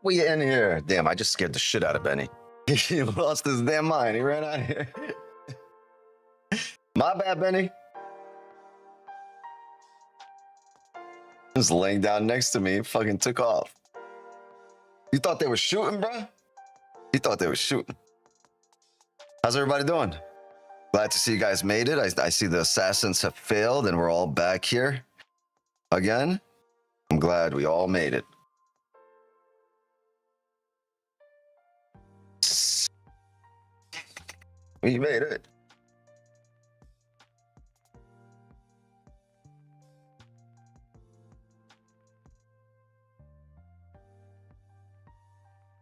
We in here. Damn, I just scared the shit out of Benny. He lost his damn mind. He ran out of here. My bad, Benny. He was laying down next to me. Fucking took off. You thought they were shooting, bro? You thought they were shooting. How's everybody doing? Glad to see you guys made it. I see the assassins have failed and we're all back here again. I'm glad we all made it. We made it.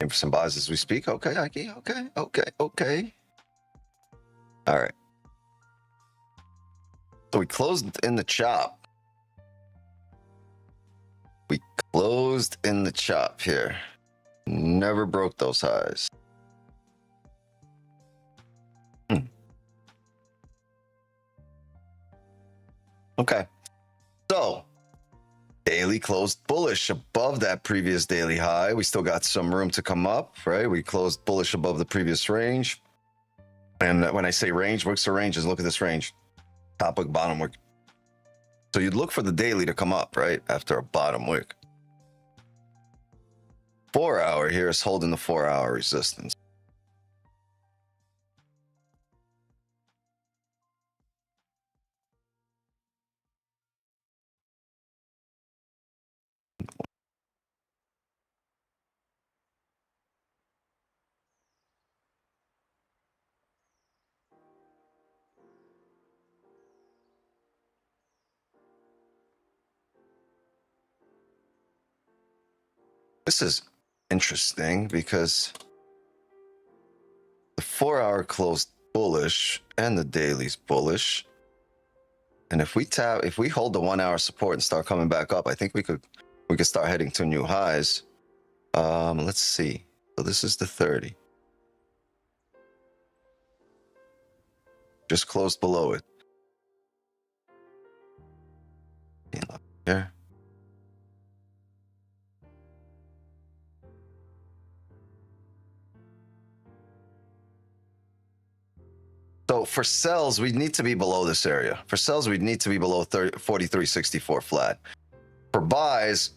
Aim for some buys as we speak. Okay, Ike. Okay. All right. So we closed in the chop. We closed in the chop here. Never broke those highs. Okay. So daily closed bullish above that previous daily high. We still got some room to come up, right? We closed bullish above the previous range. And when I say range, what's the ranges? Look at this range. Top wick, bottom wick. So you'd look for the daily to come up, right? After a bottom wick. 4 hour here is holding the 4 hour resistance. This is interesting because the 4 hour closed bullish and the daily's bullish. And if we hold the 1 hour support and start coming back up, I think we could start heading to new highs. Let's see. So this is the 30. Just closed below it. Here. So for sells, we need to be below this area. For sells, we need to be below 43.64 flat. For buys,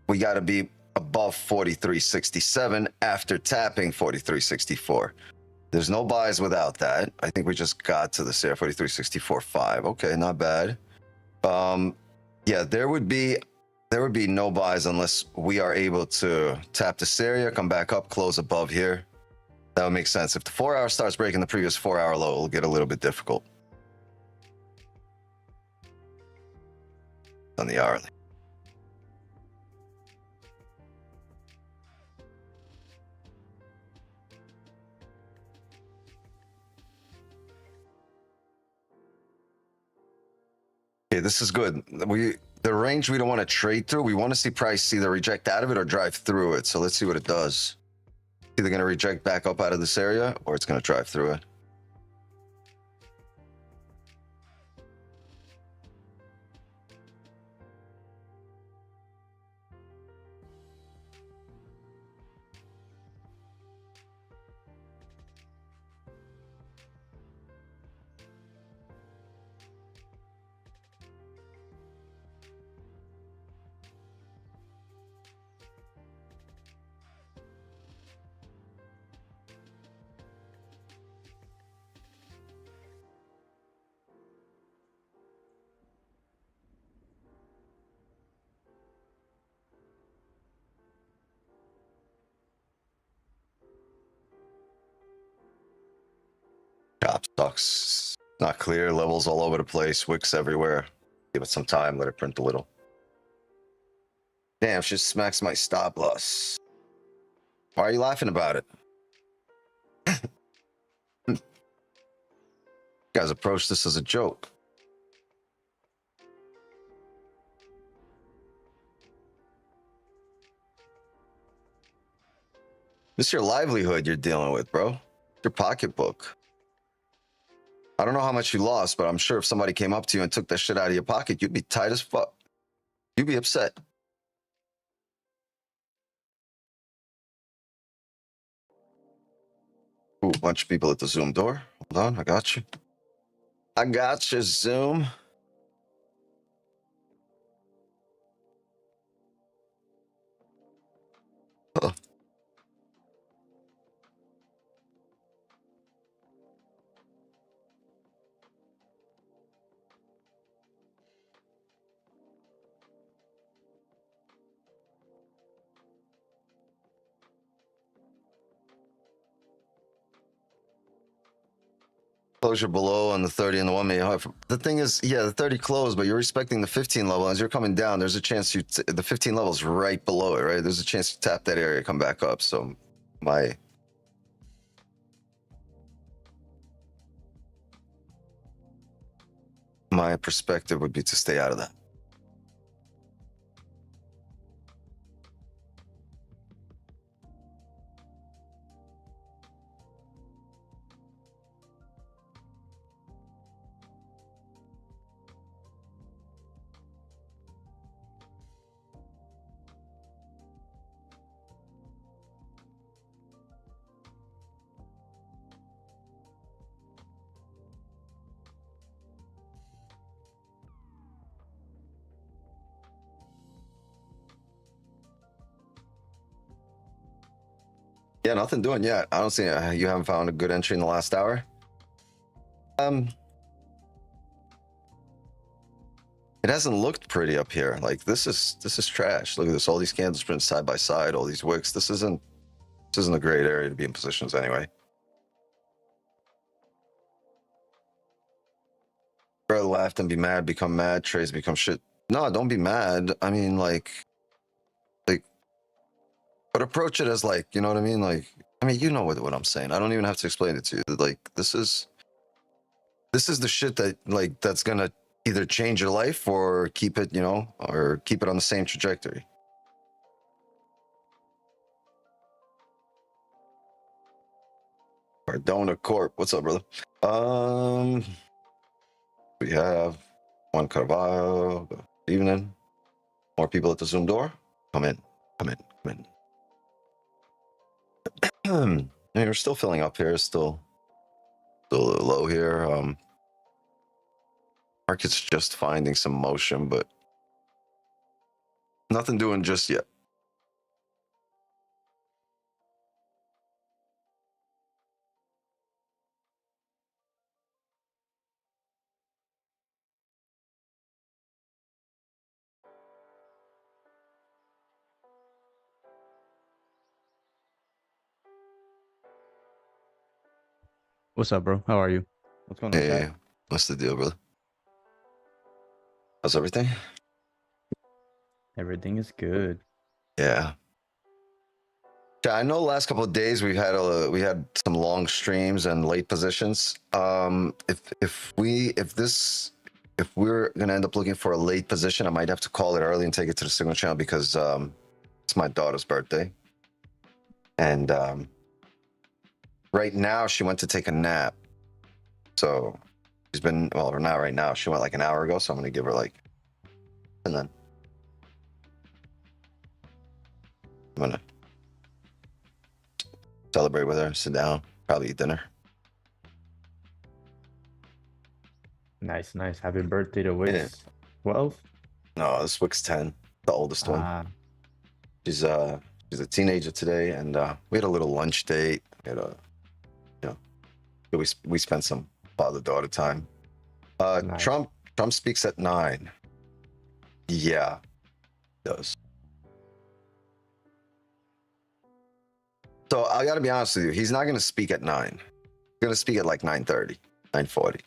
we got to be above 43.67 after tapping 43.64. There's no buys without that. I think we just got to this area, 43.64.5. Okay, not bad. Yeah, there would be no buys unless we are able to tap this area, come back up, close above here. That would make sense. If the 4 hour starts breaking the previous 4 hour low, it'll get a little bit difficult. On the hourly. Okay, this is good. The range we don't want to trade through. We want to see price either reject out of it or drive through it. So let's see what it does. Either going to reject back up out of this area or it's going to drive through it. Chop sucks. Not clear. Levels all over the place. Wicks everywhere. Give it some time. Let it print a little. Damn, she smacks my stop loss. Why are you laughing about it? You guys approach this as a joke. This is your livelihood you're dealing with, bro. Your pocketbook. I don't know how much you lost, but I'm sure if somebody came up to you and took that shit out of your pocket, you'd be tight as fuck. You'd be upset. a bunch of people at the Zoom door. Hold on, I got you. I got you, Zoom. Oh. Closure below on the 30 and the 1 minute. The thing is, yeah, the 30 closed, but you're respecting the 15 level. As you're coming down, there's a chance the 15 level is right below it, right? There's a chance you tap that area, come back up. So my perspective would be to stay out of that. Yeah, nothing doing yet. I don't see you haven't found a good entry in the last hour. It hasn't looked pretty up here. Like this is trash. Look at this. All these candles print side by side. All these wicks. This isn't a great area to be in positions anyway. Bro, laugh and be mad, become mad. Trades become shit. No, don't be mad. I mean, like, but approach it as like, you know what I mean? Like, I mean, you know what I'm saying. I don't even have to explain it to you. Like, this is the shit that like that's gonna either change your life or keep it, you know, or keep it on the same trajectory. Cardona Corp, what's up, brother? We have one Carvalho. Good evening. More people at the Zoom door. Come in. Yeah, we're still filling up here. Still a little low here. Market's just finding some motion, but nothing doing just yet. What's up, bro? How are you? What's going on, Hey, chat? what's the deal, brother? How's everything? Everything is good. Yeah. Yeah, I know the last couple of days we had some long streams and late positions. If we're gonna end up looking for a late position, I might have to call it early and take it to the signal channel because it's my daughter's birthday, and right now she went to take a nap, so she's been or not right now. She went like an hour ago, so I'm gonna give her like, and then I'm gonna celebrate with her, sit down, probably eat dinner. Nice. Happy birthday to Wix. 12? No, this week's 10, the oldest one. She's a teenager today, and we had a little lunch date. We had we spent some father-daughter time. Nice. Trump speaks at 9. Yeah, he does. So I got to be honest with you. He's not going to speak at 9. He's going to speak at like 9:30, 9:40.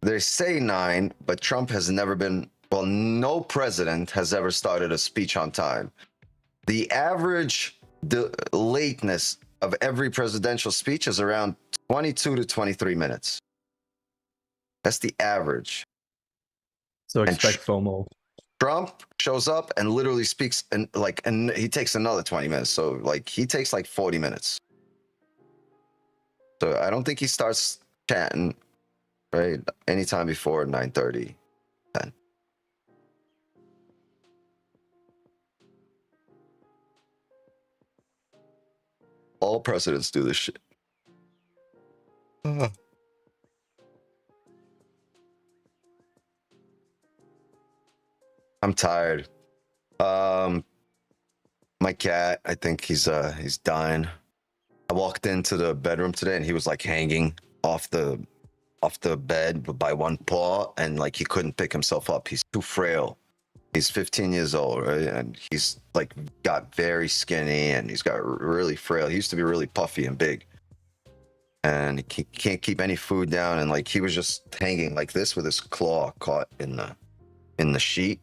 They say 9, but Trump has never been. Well, no president has ever started a speech on time. The average lateness of every presidential speech is around 22 to 23 minutes. That's the average. So expect FOMO. Trump shows up and literally speaks and he takes another 20 minutes. So like he takes like 40 minutes. So I don't think he starts chatting right anytime before 9:30, 10. All presidents do this shit. I'm tired. My cat, I think he's dying. I walked into the bedroom today and he was like hanging off the bed by one paw, and like he couldn't pick himself up. He's too frail. He's 15 years old, right? And he's like got very skinny and he's got really frail. He used to be really puffy and big. And he can't keep any food down, and like he was just hanging like this with his claw caught in the sheet.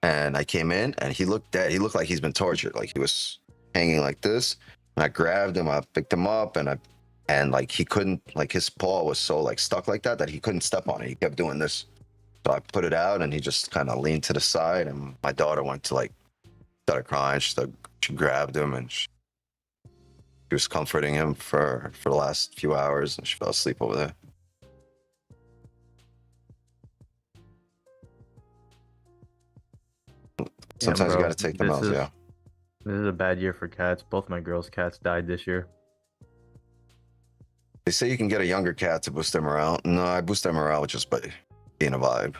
And I came in and he looked dead. He looked like he's been tortured. Like he was hanging like this. And I grabbed him, I picked him up, and like he couldn't, like his paw was so like stuck like that he couldn't step on it. He kept doing this. So I put it out and he just kind of leaned to the side, and my daughter went to like started crying. She grabbed him and she was comforting him for the last few hours, and she fell asleep over there. Sometimes you got to take them out. Yeah. This is a bad year for cats. Both my girls' cats died this year. They say you can get a younger cat to boost their morale. No, I boost their morale just by being a vibe.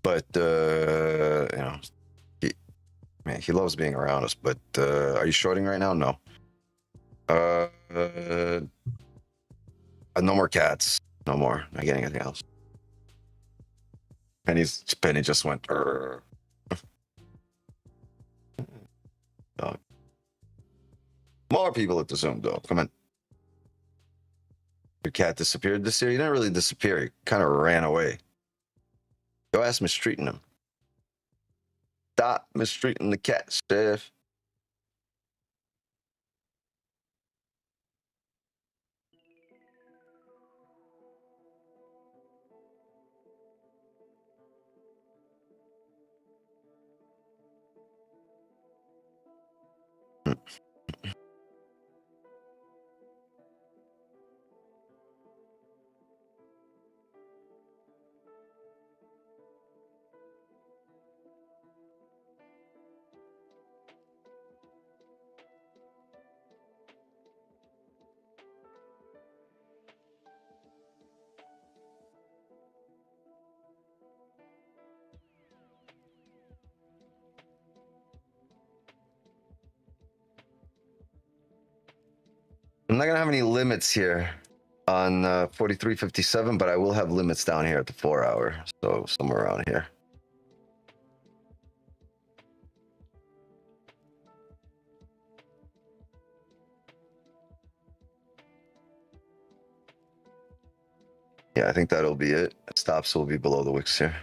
But you know, he loves being around us. But are you shorting right now? No. No more cats. No more. Not getting anything else. Penny just went. Dog. More people at the Zoom, though. Come in. Your cat disappeared this year? He didn't really disappear. He kind of ran away. Go ask mistreating him. Stop mistreating the cat, Steph. I'm not gonna have any limits here on 43.57, but I will have limits down here at the 4 hour, so somewhere around here. Yeah, I think that'll be it. Stops will be below the wicks here.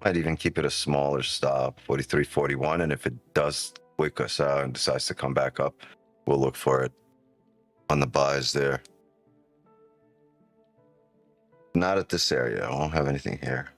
Might even keep it a smaller stop, 43.41, and if it does wick us out and decides to come back up, we'll look for it on the buys there. Not at this area. I won't have anything here.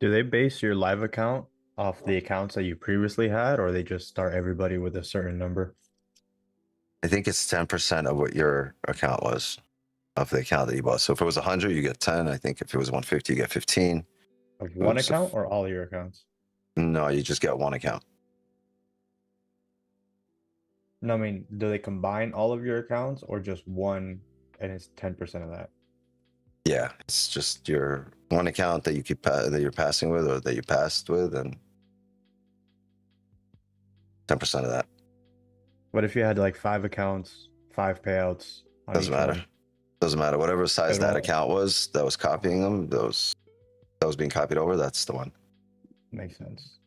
Do they base your live account off the accounts that you previously had, or they just start everybody with a certain number? I think it's 10% of what your account was, of the account that you bought. So if it was 100, you get 10. I think if it was 150, you get 15. Of one account or all your accounts? No, you just get one account. No, I mean, do they combine all of your accounts or just one and it's 10% of that? Yeah, it's just your one account that you keep that you're passing with, or that you passed with, and 10% of that. What if you had like 5 accounts, 5 payouts on Doesn't each matter. one? Doesn't matter. Whatever size It that won't. account was that was copying them, that was being copied over, that's the one. Makes sense.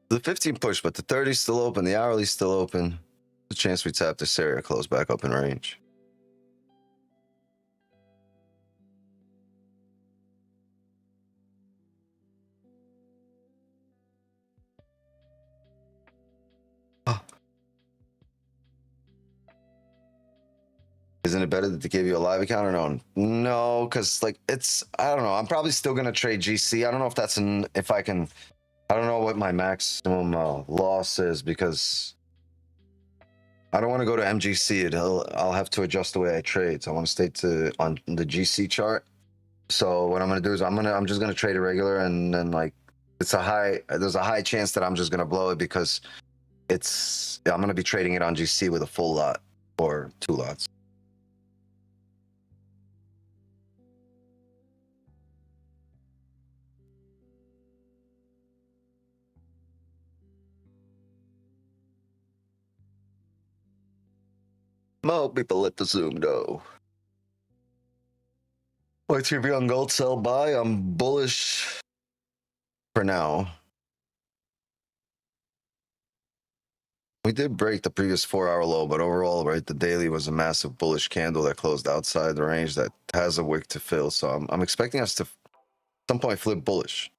The 15 push, but the 30's still open, the hourly's still open. The chance we tap this area, close back up in range. Isn't it better that they gave you a live account or no? No, because like I don't know. I'm probably still gonna trade GC. I don't know if that's if I can. I don't know what my maximum loss is, because I don't want to go to MGC. I'll have to adjust the way I trade. So I want to stay on the GC chart. So what I'm gonna do is I'm just gonna trade a regular, and then like there's a high chance that I'm just gonna blow it, because I'm gonna be trading it on GC with a full lot or 2 lots. Mo, people let the Zoom know. What's your view on gold? Sell, buy? I'm bullish for now. We did break the previous 4-hour low, but overall, right, the daily was a massive bullish candle that closed outside the range that has a wick to fill. So I'm expecting us to some point flip bullish.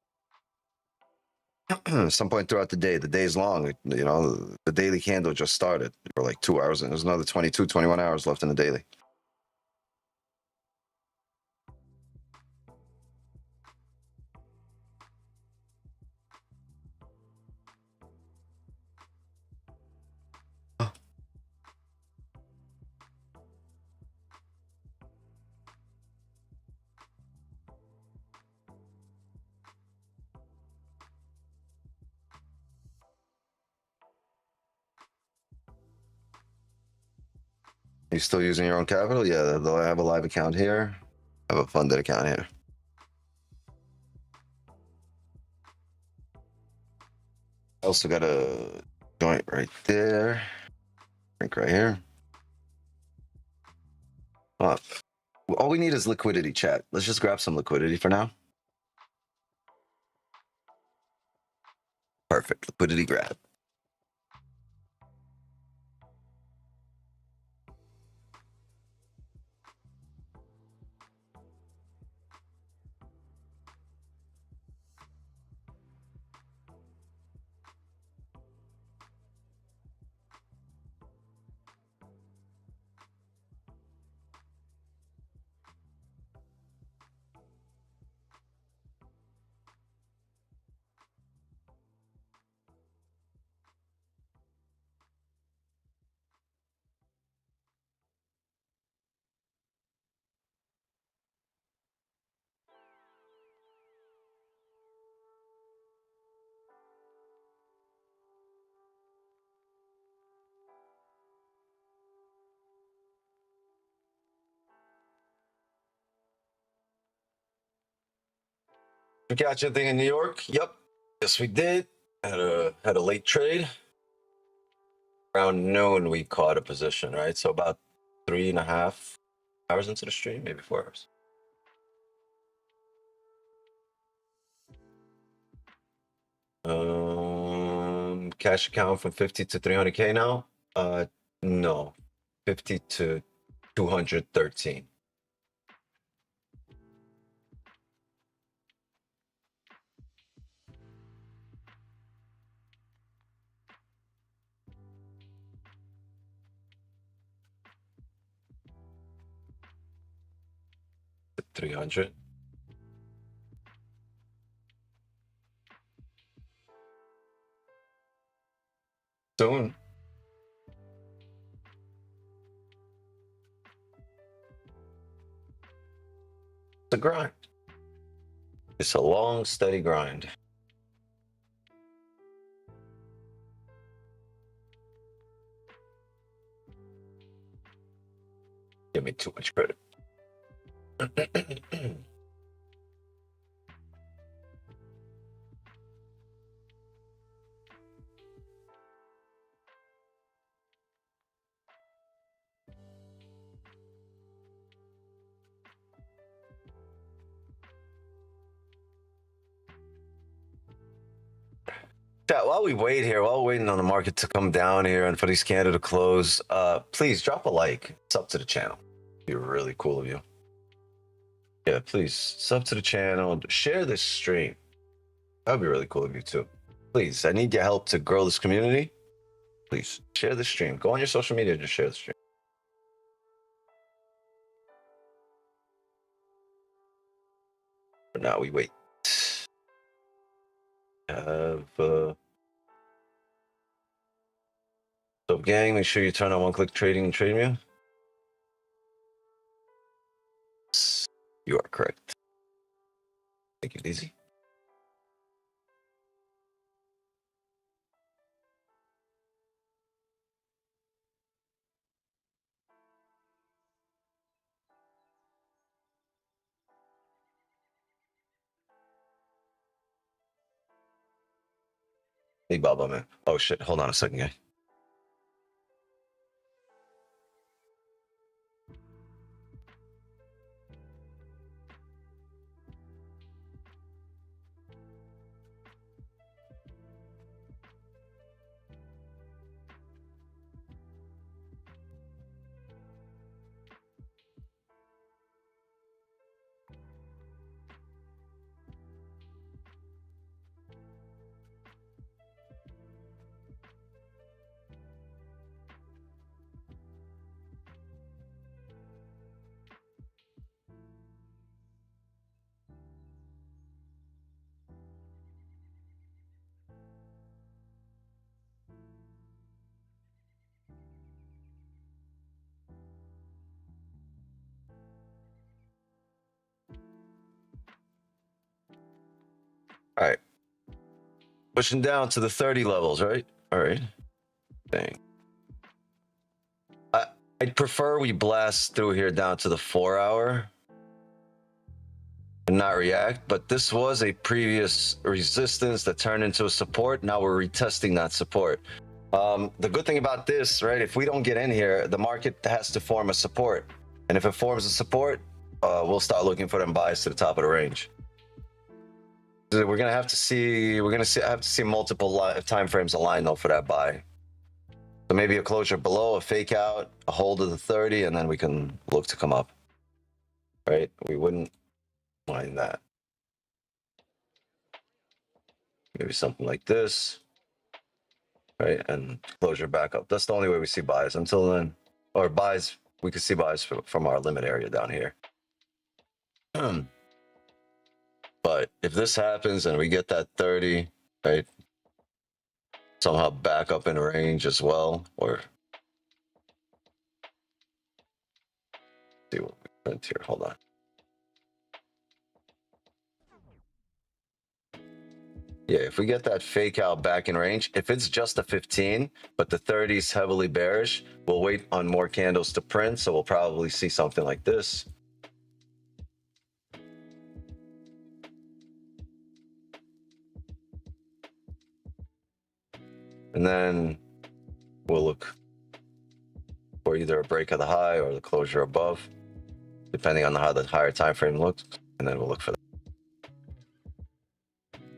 Some point throughout the day. The day's long. You know, the daily candle just started for like 2 hours, and there's another 22, 21 hours left in the daily. You still using your own capital? Yeah, though I have a live account here. I have a funded account here. I also got a joint right there. Drink right here. All we need is liquidity, chat. Let's just grab some liquidity for now. Perfect. Liquidity grab. We got your thing in New York? Yep. Yes, we did. Had a late trade. Around noon, we caught a position, right? So about 3.5 hours into the stream, maybe 4 hours. Cash account from 50 to 300K now? No. 50 to 213. $300. Soon. It's a grind. It's a long, steady grind. Give me too much credit. Chat, while we wait here, while we're waiting on the market to come down here and for these candles to close, please drop a like. Sub to the channel. It'd be really cool of you. Yeah, please sub to the channel. Share this stream. That'd be really cool of you too. Please, I need your help to grow this community. Please share the stream. Go on your social media and just share the stream. For now, we wait. So gang, make sure you turn on one-click trading and trade me. You are correct. Take it easy. Hey, Baba, man. Oh, shit. Hold on a second, guy. All right. Pushing down to the 30 levels, right? All right. Dang. I'd prefer we blast through here down to the 4-hour and not react, but this was a previous resistance that turned into a support. Now we're retesting that support. The good thing about this, right, if we don't get in here, the market has to form a support. And if it forms a support, we'll start looking for them buys to the top of the range. We're gonna have to see. Have to see multiple time frames align though for that buy. So maybe a closure below, a fake out, a hold of the 30, and then we can look to come up. Right? We wouldn't mind that. Maybe something like this. Right? And closure back up. That's the only way we see buys. Until then, or buys, we could see buys from our limit area down here. But if this happens and we get that 30, right? Somehow back up in range as well, or see what we print here. Hold on. Yeah, if we get that fake out back in range, if it's just a 15, but the 30 is heavily bearish, we'll wait on more candles to print. So we'll probably see something like this. And then we'll look for either a break of the high or the closure above, depending on how the higher time frame looks. And then we'll look for that.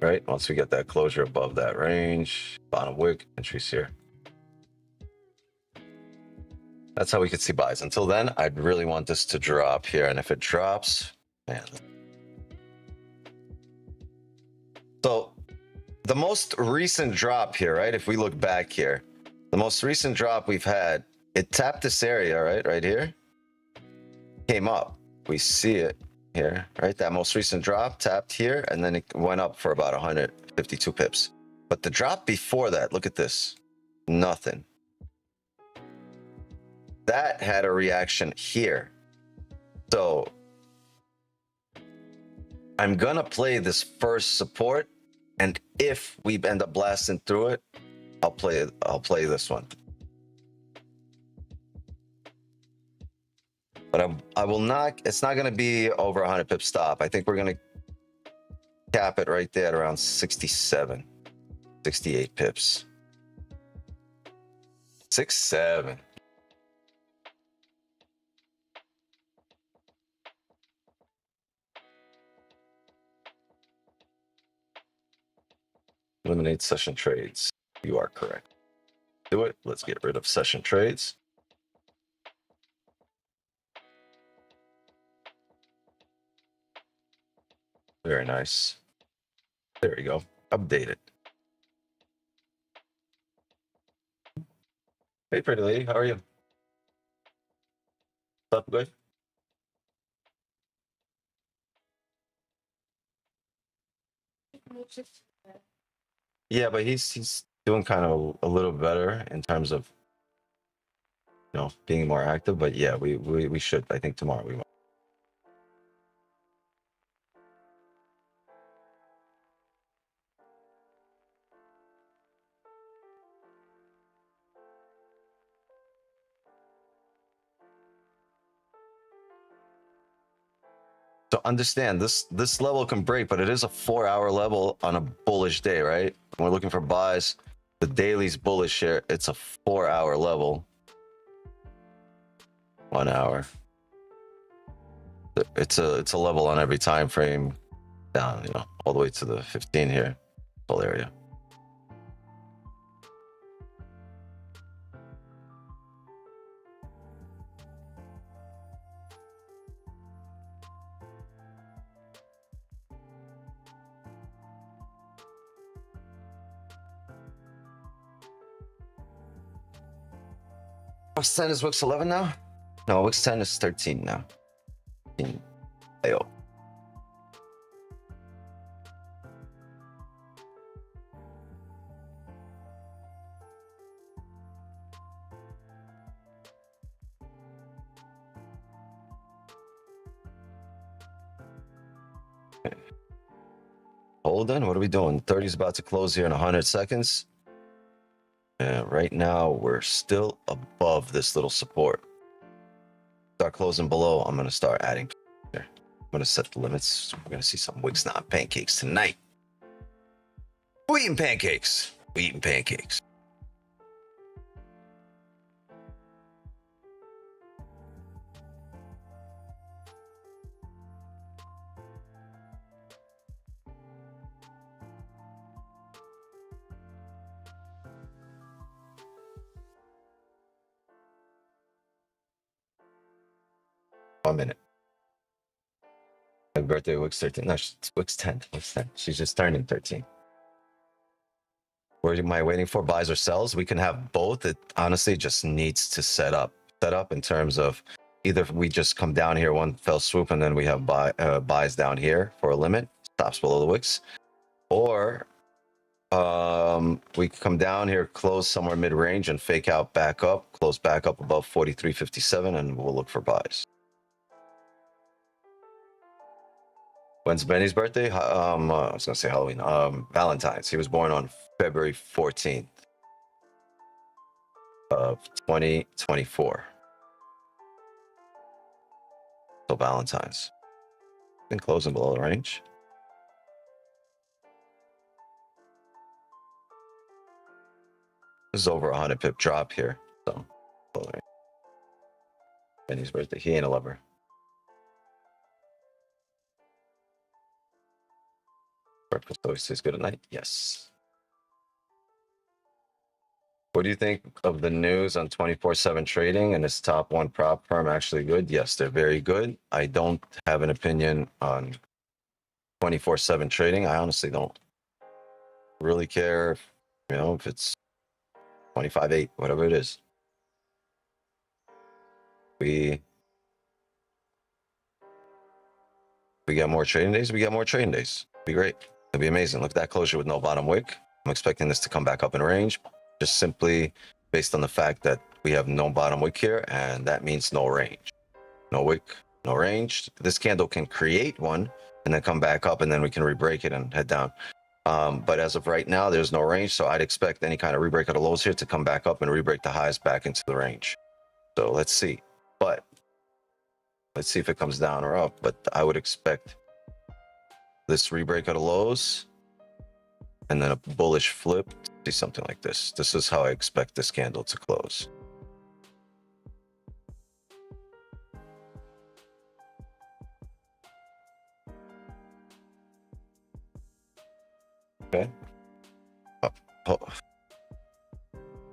Right? Once we get that closure above that range, bottom wick, entries here. That's how we could see buys. Until then, I'd really want this to drop here. And if it drops, man. So the most recent drop here, right? If we look back here, the most recent drop we've had, it tapped this area, right? Right here. Came up. We see it here, right? That most recent drop tapped here, and then it went up for about 152 pips. But the drop before that, look at this. Nothing. That had a reaction here. So I'm gonna play this first support, and if we end up blasting through it, I'll play this one. But I will not, it's not gonna be over 100 pip stop. I think we're gonna cap it right there at around 67, 68 pips. 6-7. Eliminate session trades. You are correct. Do it. Let's get rid of session trades. Very nice. There we go. Update it. Hey, pretty lady. How are you? What's up, good? Yeah, but he's doing kind of a little better in terms of, you know, being more active. But yeah, we should. I think tomorrow we will. So understand this level can break, but it is a 4-hour level on a bullish day, right? When we're looking for buys, the daily's bullish here. It's a 4-hour level. 1 hour. It's a level on every time frame down, you know, all the way to the 15 here, whole area. Wix 10 is Wix 11 now? No, Wix 10 is 13 now. 13. Ayo. Hold on, what are we doing? 30 is about to close here in 100 seconds. And right now, we're still above this little support. Start closing below, I'm going to start adding here. I'm going to set the limits. We're going to see some Wix not pancakes tonight. We eating pancakes. We eating pancakes. One minute. Happy birthday, Wix 13. No, it's Wix 10. Wix 10. She's just turning 13. What am I waiting for? Buys or sells? We can have both. It honestly just needs to set up in terms of either we just come down here one fell swoop and then we have buys down here for a limit, stops below the wicks, or we come down here, close somewhere mid-range and fake out back up, close back up above 43.57, and we'll look for buys. When's Benny's birthday? I was gonna say Halloween. Valentine's. He was born on February 14th of 2024. So Valentine's. Been closing below the range. This is over 100 pip drop here. So Benny's birthday. He ain't a lover. Breakfast always tastes good at night. Yes. What do you think of the news on 24/7 trading and its top one prop firm actually good? Yes, they're very good. I don't have an opinion on 24/7 trading. I honestly don't really care if, if it's 25/8, whatever it is. We get more trading days, we get more trading days. It'd be great. It'd be amazing. Look at that closure with no bottom wick. I'm expecting this to come back up in range, just simply based on the fact that we have no bottom wick here, and that means no range. No wick, no range. This candle can create one and then come back up, and then we can re-break it and head down. But as of right now, there's no range, so I'd expect any kind of re-break of the lows here to come back up and re-break the highs back into the range. So let's see. But let's see if it comes down or up. But I would expect this re-break of the lows and then a bullish flip to see something like this. This is how I expect this candle to close. Okay.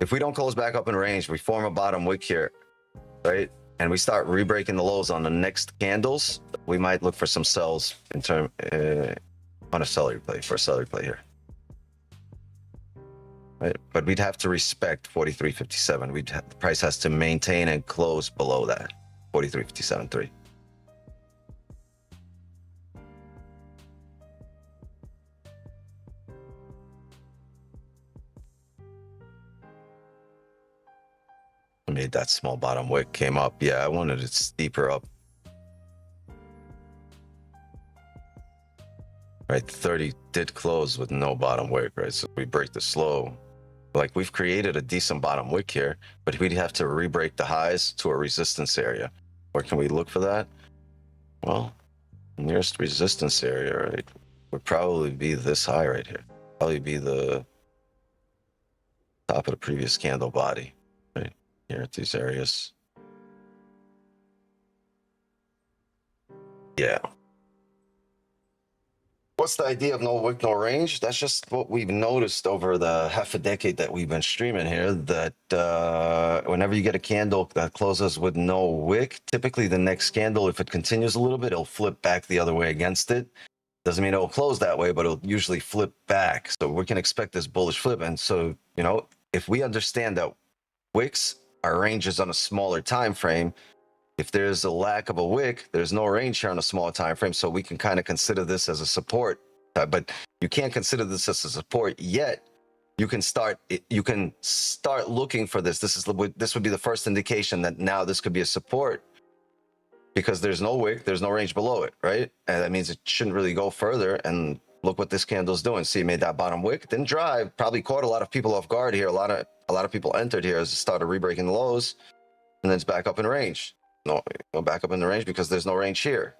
If we don't close back up in range, we form a bottom wick here, right? And we start re-breaking the lows on the next candles, we might look for some sells in term on a seller play, for a seller play here. Right? But we'd have to respect 43.57. The price has to maintain and close below that 43.57.3. Made that small bottom wick, came up. Yeah, I wanted it steeper up. Right, 30 did close with no bottom wick, right? So we break the slow. Like, we've created a decent bottom wick here, but we'd have to re-break the highs to a resistance area. Where can we look for that? Well, nearest resistance area, right, would probably be this high right here. Probably be the top of the previous candle body, right here at these areas. Yeah. What's the idea of no wick, no range? That's just what we've noticed over the half a decade that we've been streaming here, that whenever you get a candle that closes with no wick, typically the next candle, if it continues a little bit, it'll flip back the other way against it. Doesn't mean it'll close that way, but it'll usually flip back. So we can expect this bullish flip. And so, if we understand that wicks are ranges on a smaller time frame, if there's a lack of a wick, there's no range here on a small time frame, so we can kind of consider this as a support. But you can't consider this as a support yet. You can start looking for this. This would be the first indication that now this could be a support, because there's no wick, there's no range below it, right? And that means it shouldn't really go further. And look what this candle's doing. See, it made that bottom wick, didn't drive, probably caught a lot of people off guard here. A lot of people entered here as it started re-breaking the lows, and then it's back up in range. No, go back up in the range because there's no range here.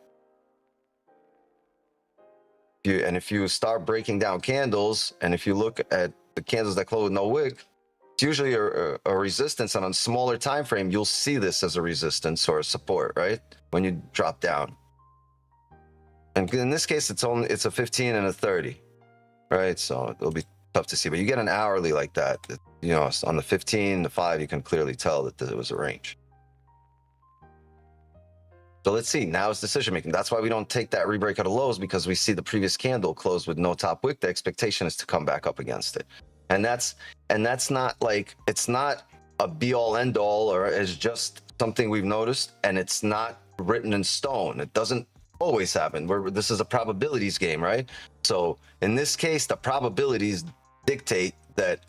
If you start breaking down candles, and if you look at the candles that close with no wick, it's usually a resistance, and on a smaller time frame, you'll see this as a resistance or a support, right? When you drop down. And in this case, it's a 15 and a 30, right? So it'll be tough to see, but you get an hourly like that, on the 15, the 5, you can clearly tell that there was a range. So let's see. Now it's decision making. That's why we don't take that re-break of the lows, because we see the previous candle close with no top wick. The expectation is to come back up against it, and that's not like, it's not a be all end all, or it's just something we've noticed, and it's not written in stone. It doesn't always happen. This is a probabilities game, right? So in this case, the probabilities dictate that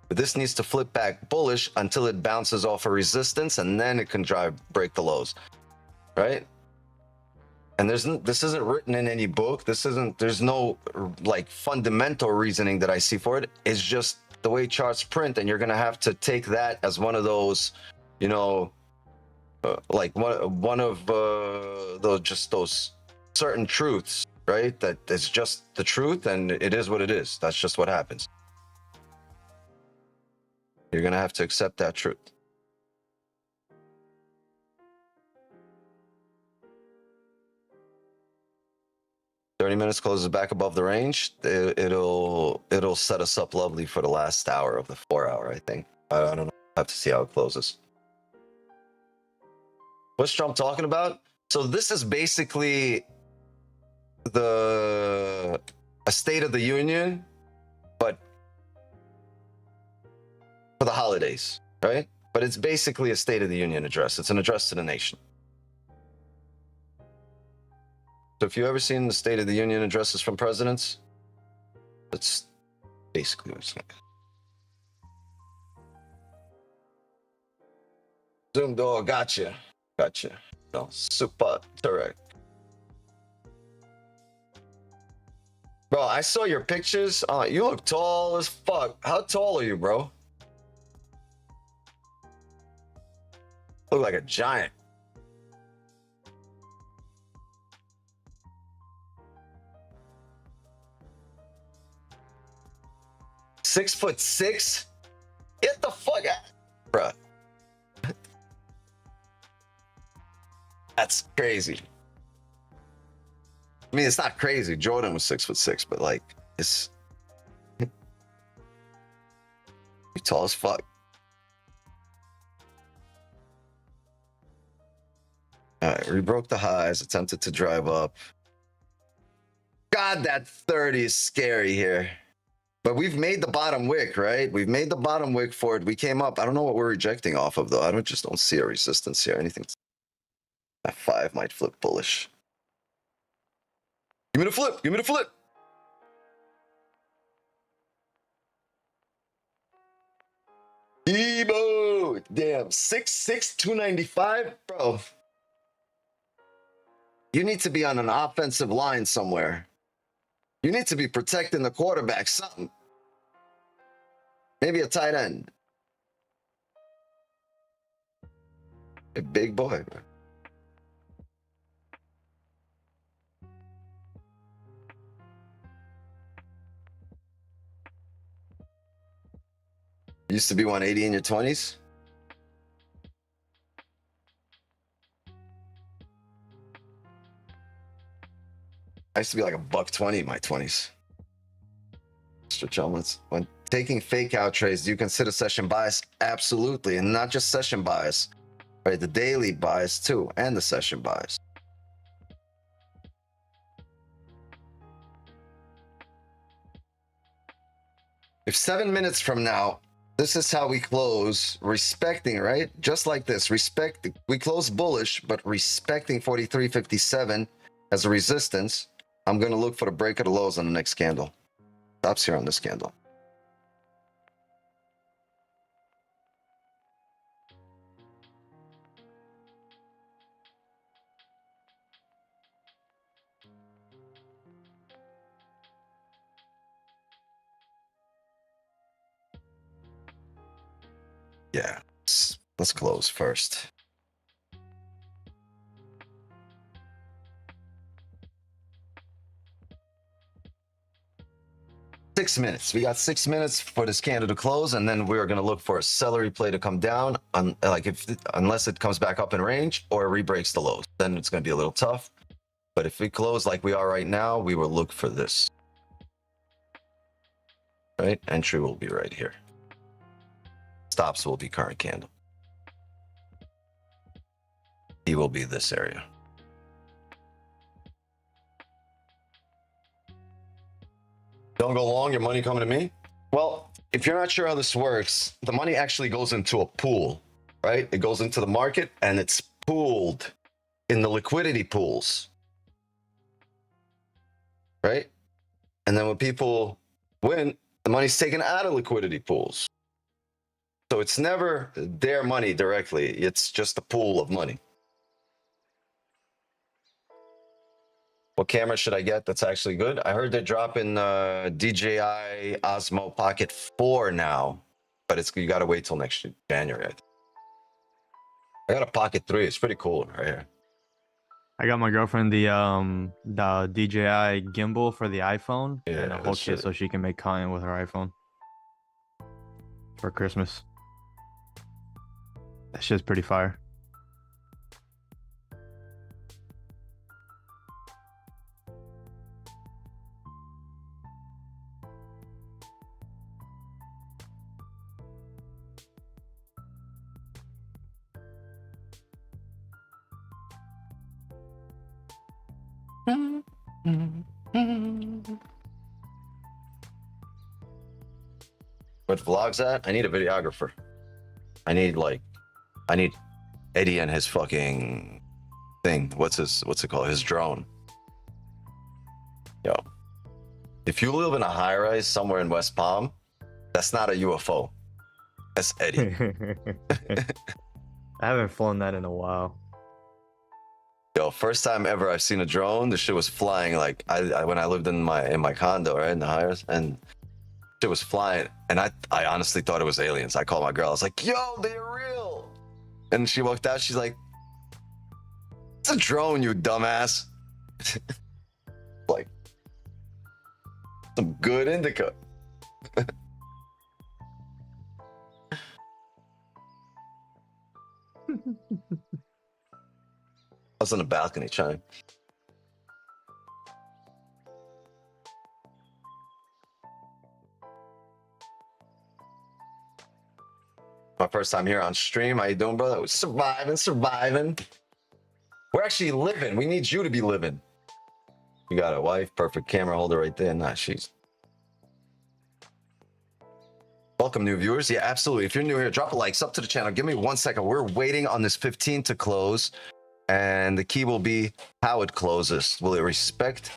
this needs to flip back bullish until it bounces off a resistance, and then it can break the lows. Right? And this isn't written in any book. There's no like fundamental reasoning that I see for it. It's just the way charts print, and you're gonna have to take that as one of those, like one of those certain truths, right? That it's just the truth, and it is what it is. That's just what happens. You're gonna have to accept that truth. 30 minutes closes back above the range. It'll set us up lovely for the last hour of the 4 hour, I think. I don't know. I have to see how it closes. What's Trump talking about? So this is basically a State of the Union, but for the holidays, right? But it's basically a State of the Union address. It's an address to the nation. So if you've ever seen the State of the Union addresses from presidents, that's basically what it's like. Zoom door, gotcha. No, super correct. Bro, I saw your pictures. You look tall as fuck. How tall are you, bro? Look like a giant. (6'6"? Get the fuck out, bro. That's crazy. I mean, it's not crazy. Jordan was 6'6", but like, it's you tall as fuck. All right, we broke the highs, attempted to drive up. God, that 30 is scary here. But we've made the bottom wick, right? We've made the bottom wick for it. We came up. I don't know what we're rejecting off of, though. I don't see a resistance here. Anything. That 5 might flip bullish. Give me the flip. Give me the flip. Debo. Damn. 6'6", 295. Bro. You need to be on an offensive line somewhere. You need to be protecting the quarterback. Something. Maybe a tight end. A big boy, bro. Used to be 180 in your 20s. I used to be like $120 in my 20s. Mr. Chalmers, when taking fake out trades, do you consider session bias? Absolutely, and not just session bias, right? The daily bias too, and the session bias. If 7 minutes from now, this is how we close, respecting, right? Just like this, we close bullish, but respecting 43.57 as a resistance. I'm going to look for the break of the lows on the next candle. Stops here on this candle. Yeah, let's close first. Six minutes. We got 6 minutes for this candle to close, and then we're going to look for a celery play to come down, unless it comes back up in range or re-breaks the lows. Then it's going to be a little tough. But if we close like we are right now, we will look for this. Right? Entry will be right here. Stops will be current candle. He will be this area. Don't go long, your money coming to me? Well, if you're not sure how this works, the money actually goes into a pool, right? It goes into the market and it's pooled in the liquidity pools, right? And then when people win, the money's taken out of liquidity pools. So it's never their money directly. It's just a pool of money. What camera should I get that's actually good? I heard they're dropping DJI Osmo Pocket 4 now, but you got to wait till next year, January. I got a Pocket 3. It's pretty cool right here. I got my girlfriend the DJI gimbal for the iPhone, and a whole kit so she can make content with her iPhone for Christmas. That shit's pretty fire. What vlog's at? I need a videographer. I need Eddie and his fucking thing. What's it called? His drone. Yo. If you live in a high rise somewhere in West Palm, that's not a UFO. That's Eddie. I haven't flown that in a while. Yo, first time ever I've seen a drone. The shit was flying like I when I lived in my condo, right, in the high rise, and shit was flying, and I honestly thought it was aliens. I called my girl. I was like, "Yo, they're real," and she walked out. She's like, "It's a drone, you dumbass." Like some good indica. I was on the balcony trying. My first time here on stream. How you doing, brother? We're surviving. We're actually living. We need you to be living. You got a wife, perfect camera holder right there. Nah, she's. Welcome, new viewers. Yeah, absolutely. If you're new here, drop a like, sub to the channel. Give me 1 second. We're waiting on this 15 to close, and the key will be how it closes. Will it respect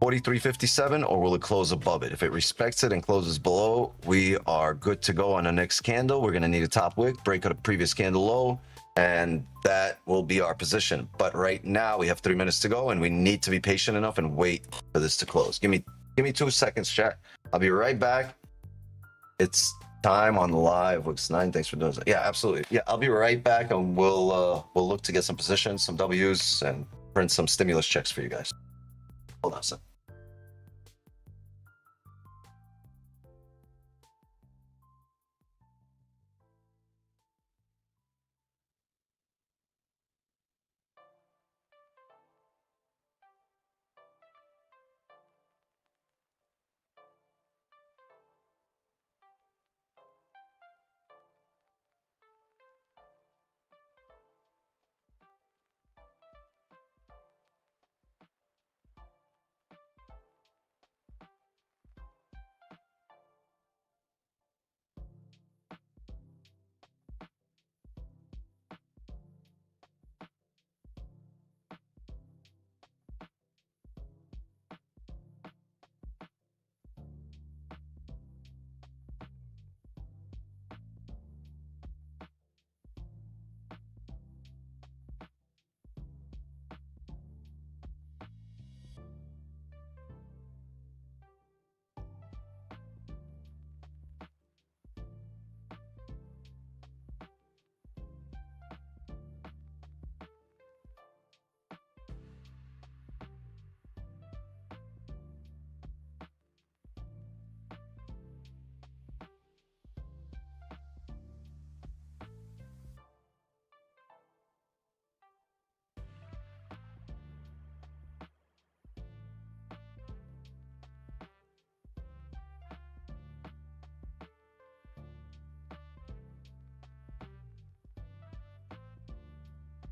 43.57 or will it close above it? If it respects it and closes below, we are good to go on the next candle. We're going to need a top wick, break out a previous candle low, and that will be our position. But right now we have 3 minutes to go, and we need to be patient enough and wait for this to close. Give me 2 seconds, chat. I'll be right back. It's time on the live. Wix 9, thanks for doing that. Yeah, absolutely. Yeah, I'll be right back, and we'll look to get some positions, some W's, and print some stimulus checks for you guys. Hold on a second.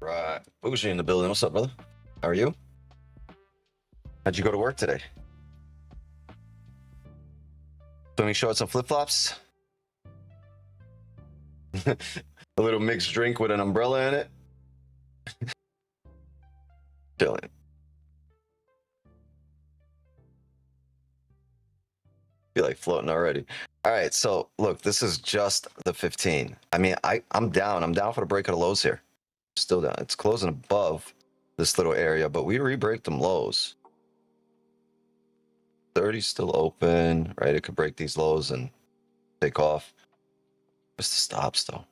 Right. Bougie in the building. What's up, brother? How are you? How'd you go to work today? Swimming shorts and flip-flops? A little mixed drink with an umbrella in it? Chilling. Feel like floating already. All right, so look, this is just the 15. I mean, I'm down. I'm down for the break of the lows here. Still down. It's closing above this little area, but we re-break them lows. 30's still open, right? It could break these lows and take off. What's the stops though?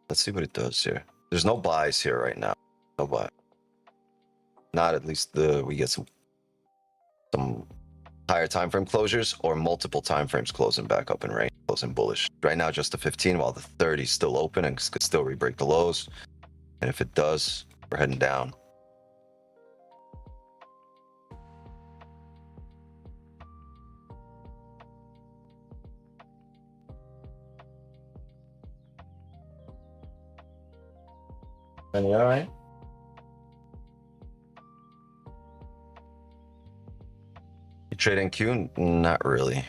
Let's see what it does here. There's no buys here right now. No buy. Not at least we get some higher time frame closures or multiple time frames closing back up in range, closing bullish. Right now, just the 15, while the 30 is still open and could still re-break the lows. And if it does, we're heading down. And you all right? Trading Q? Not really.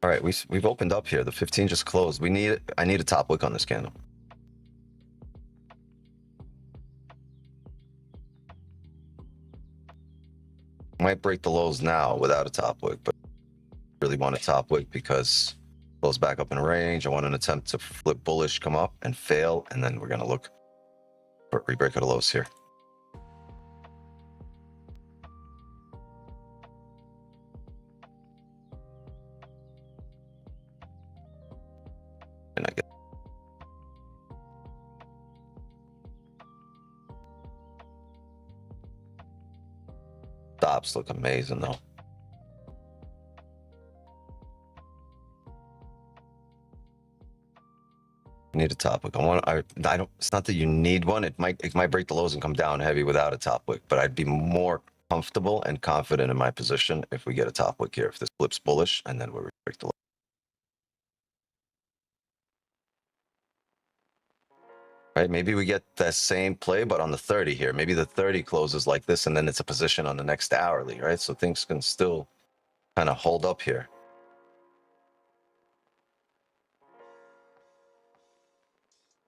All right, we've opened up here. The 15 just closed. I need a top wick on this candle. Might break the lows now without a top wick, but I really want a top wick because close back up in range. I want an attempt to flip bullish, come up and fail, and then we're gonna look for rebreak of the lows here. And I get stops look amazing though. Need a top wick. I don't. It's not that you need one. It might break the lows and come down heavy without a top wick. But I'd be more comfortable and confident in my position if we get a top wick here. If this flips bullish and then we break the low. Right? Maybe we get that same play, but on the 30 here. Maybe the 30 closes like this, and then it's a position on the next hourly. Right? So things can still kind of hold up here.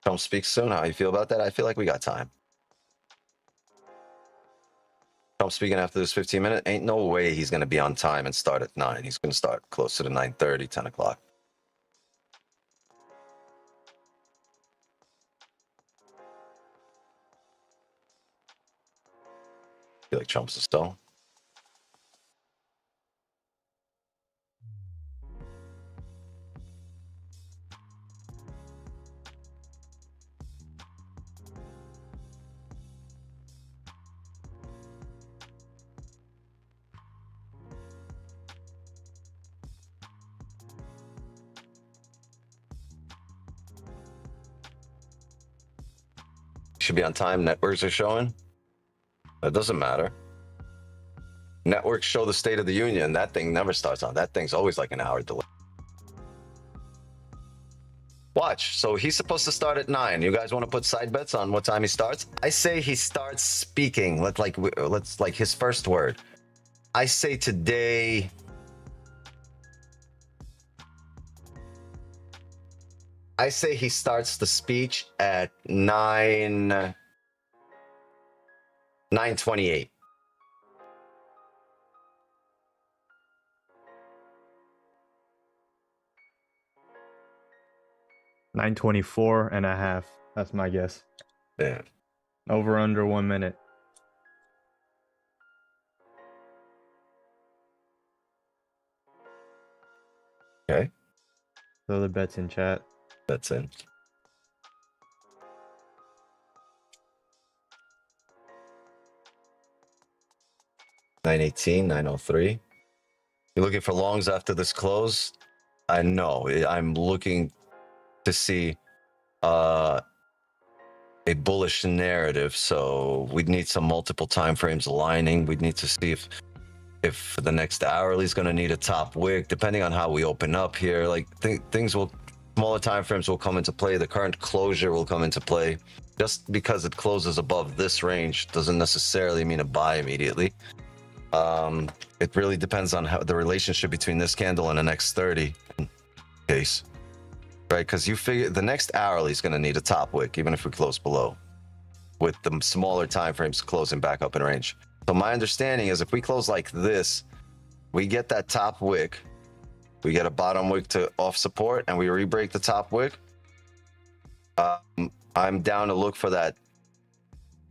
Trump speaks soon. How you feel about that? I feel like we got time. Trump speaking after this 15 minutes. Ain't no way he's going to be on time and start at 9. He's going to start closer to 9:30, 10 o'clock. I feel like Trump's a stone. Should be on time. Networks are showing. That doesn't matter. Networks show the State of the Union. That thing never starts on. That thing's always like an hour delay. Watch. So he's supposed to start at 9. You guys want to put side bets on what time he starts? I say he starts speaking. Let's like his first word. I say today. I say he starts the speech at 9:28. $924.5. That's my guess. Yeah. Over under 1 minute. Okay. Throw the bets in chat. That's in. $9.18, $9.03. You're looking for longs after this close? I know. I'm looking to see a bullish narrative, so we'd need some multiple time frames aligning. We'd need to see if the next hourly is going to need a top wick, depending on how we open up here. Like things will, smaller time frames will come into play. The current closure will come into play. Just because it closes above this range doesn't necessarily mean a buy immediately. It really depends on how the relationship between this candle and the next 30 case, right? Because you figure the next hourly is going to need a top wick, even if we close below, with the smaller time frames closing back up in range. So my understanding is if we close like this, we get that top wick, we get a bottom wick to off support, and we re-break the top wick. I'm down to look for that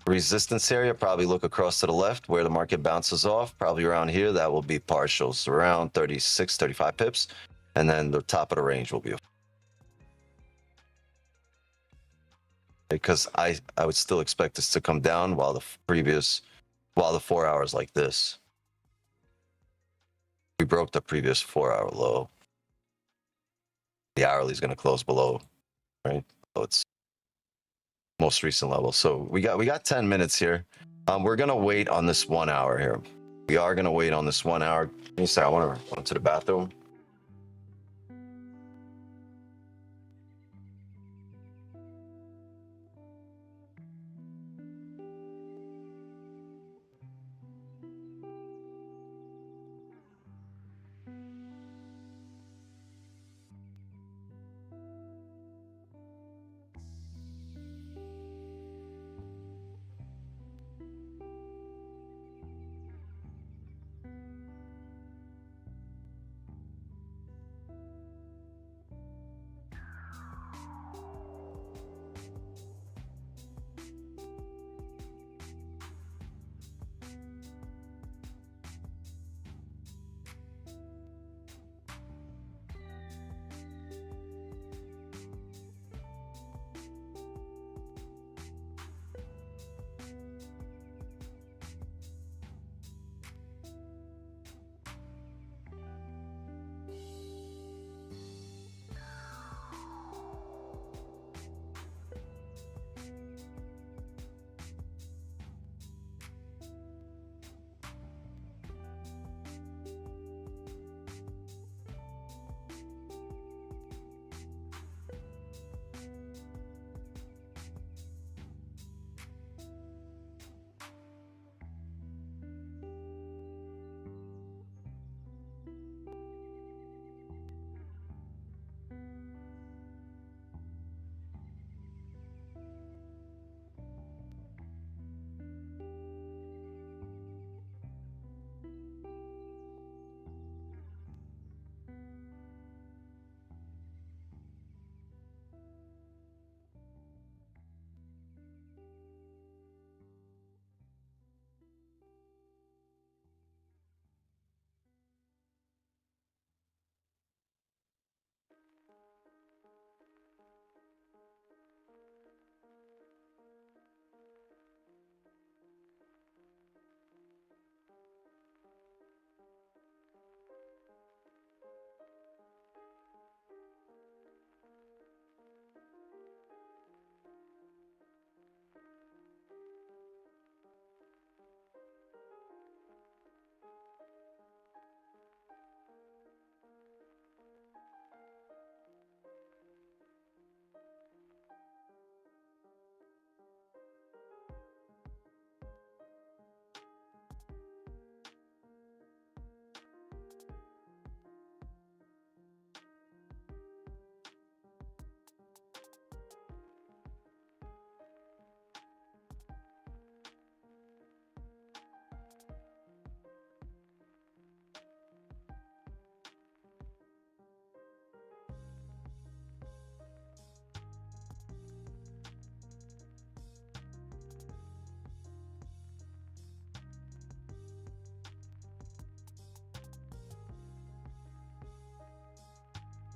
resistance area, probably look across to the left where the market bounces off, probably around here. That will be partials around 36, 35 pips. And then the top of the range will be. Because I would still expect this to come down while the 4 hours like this. We broke the previous 4-hour low. The hourly is going to close below, right? So it's most recent level. So we got 10 minutes here. We're going to wait on this 1 hour here. We are going to wait on this 1 hour. Let me say I want to go to the bathroom.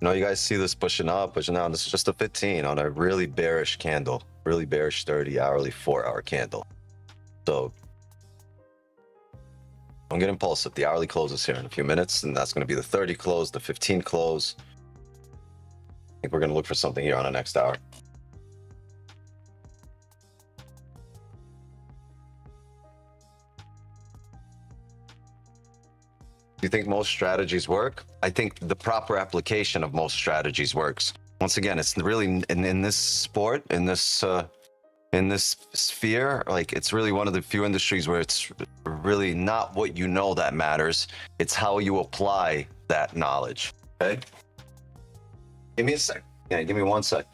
know you guys see this pushing up, pushing down. This is just a 15 on a really bearish candle, really bearish 30 hourly 4-hour candle. So don't get impulsive. The hourly closes here in a few minutes, and that's going to be the 30 close, the 15 close. I think we're going to look for something here on the next hour. Do you think most strategies work? I think the proper application of most strategies works. Once again, it's really in this sport, in this sphere, like it's really one of the few industries where it's really not what you know that matters. It's how you apply that knowledge. Okay. Give me a sec. Yeah, give me 1 sec.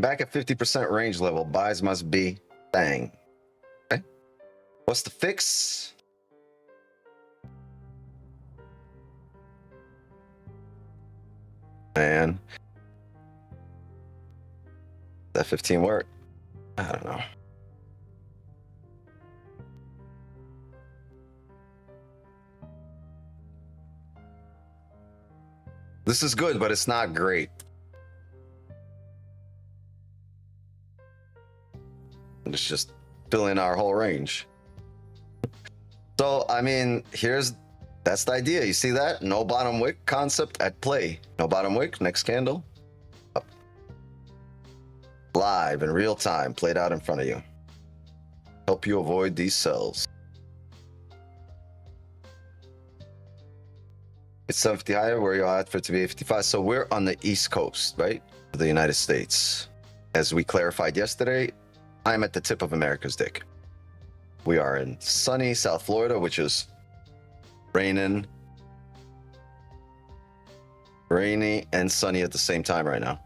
Back at 50% range level, buys must be bang. Okay. What's the fix? Man, that 15 work? I don't know. This is good, but it's not great. It's just filling our whole range. So, I mean, that's the idea. You see that? No bottom wick concept at play. No bottom wick, next candle. Up. Live in real time, played out in front of you. Help you avoid these sells. It's 750 higher, where you're at for it to be 55. So we're on the East Coast, right? Of the United States. As we clarified yesterday, I'm at the tip of America's dick. We are in sunny South Florida, which is rainy and sunny at the same time right now.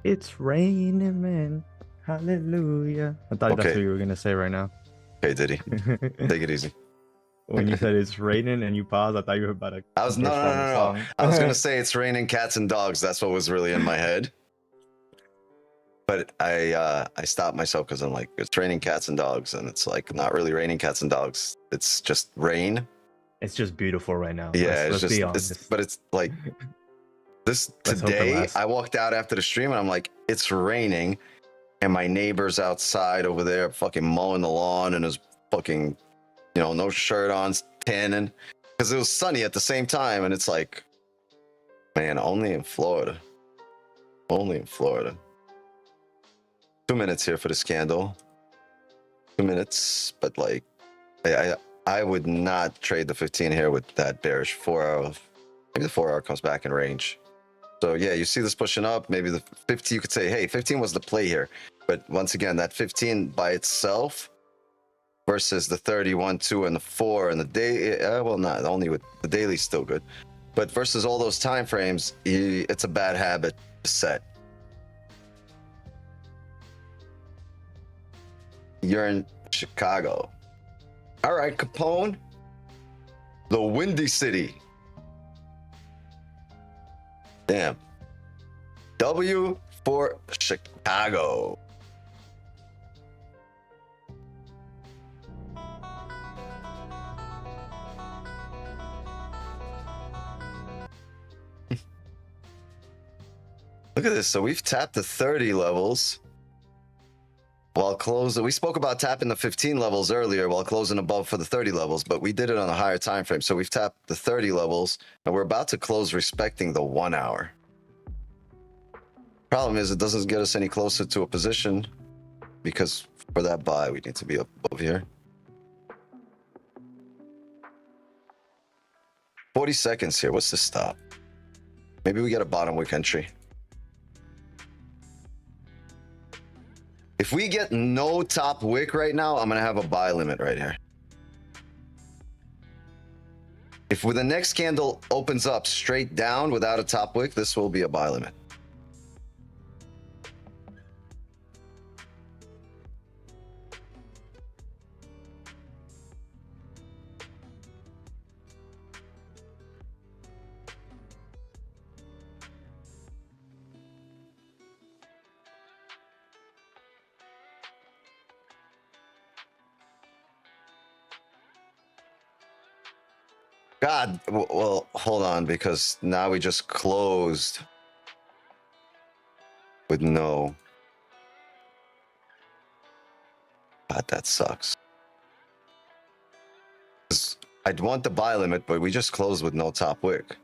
It's raining, man. Hallelujah. I thought that's what you were gonna say right now. Okay, Diddy, take it easy. When you said it's raining and you paused, I thought you were about to. I was no. I was gonna say it's raining cats and dogs. That's what was really in my head. But I stopped myself because I'm like, it's raining cats and dogs, and it's like not really raining cats and dogs. It's just rain. It's just beautiful right now. Yeah, but it's like this today. I walked out after the stream and I'm like, it's raining, and my neighbor's outside over there fucking mowing the lawn and is fucking, no shirt on, tanning, because it was sunny at the same time, and it's like, man, only in Florida. 2 minutes here for this candle. 2 minutes, but like, I would not trade the 15 here with that bearish 4 hour. Maybe the 4 hour comes back in range. So yeah, you see this pushing up. Maybe the 50, you could say, hey, 15 was the play here. But once again, that 15 by itself versus the 31, 2, and the 4 and the day, well, not only with the daily still good, but versus all those time frames, it's a bad habit to set. You're in Chicago. All right, Capone. The Windy City. Damn. W for Chicago. Look at this. So we've tapped the 30 levels while closing. We spoke about tapping the 15 levels earlier while closing above for the 30 levels, but we did it on a higher time frame. So we've tapped the 30 levels and we're about to close respecting the 1 hour. Problem is it doesn't get us any closer to a position because for that buy, we need to be up above here. 40 seconds here. What's the stop? Maybe we get a bottom wick entry. If we get no top wick right now, I'm going to have a buy limit right here. If the next candle opens up straight down without a top wick, this will be a buy limit. God, well, hold on, because now we just closed with no. God, that sucks. I'd want the buy limit, but we just closed with no top wick.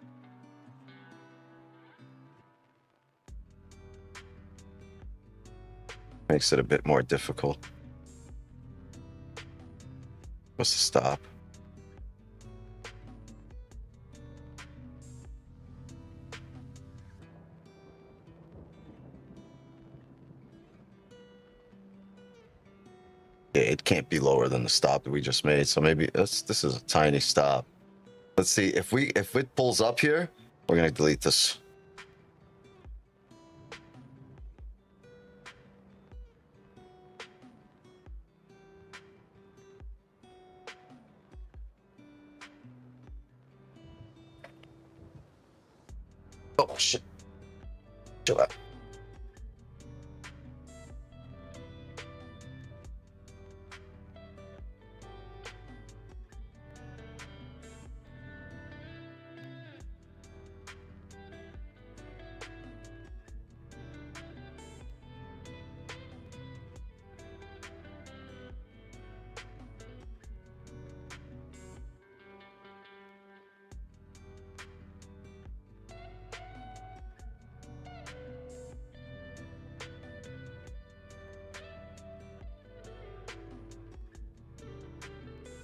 Makes it a bit more difficult. What's the stop? It can't be lower than the stop that we just made, so maybe this is a tiny stop. Let's see if it pulls up here, we're gonna delete this. Oh shit! Chill out.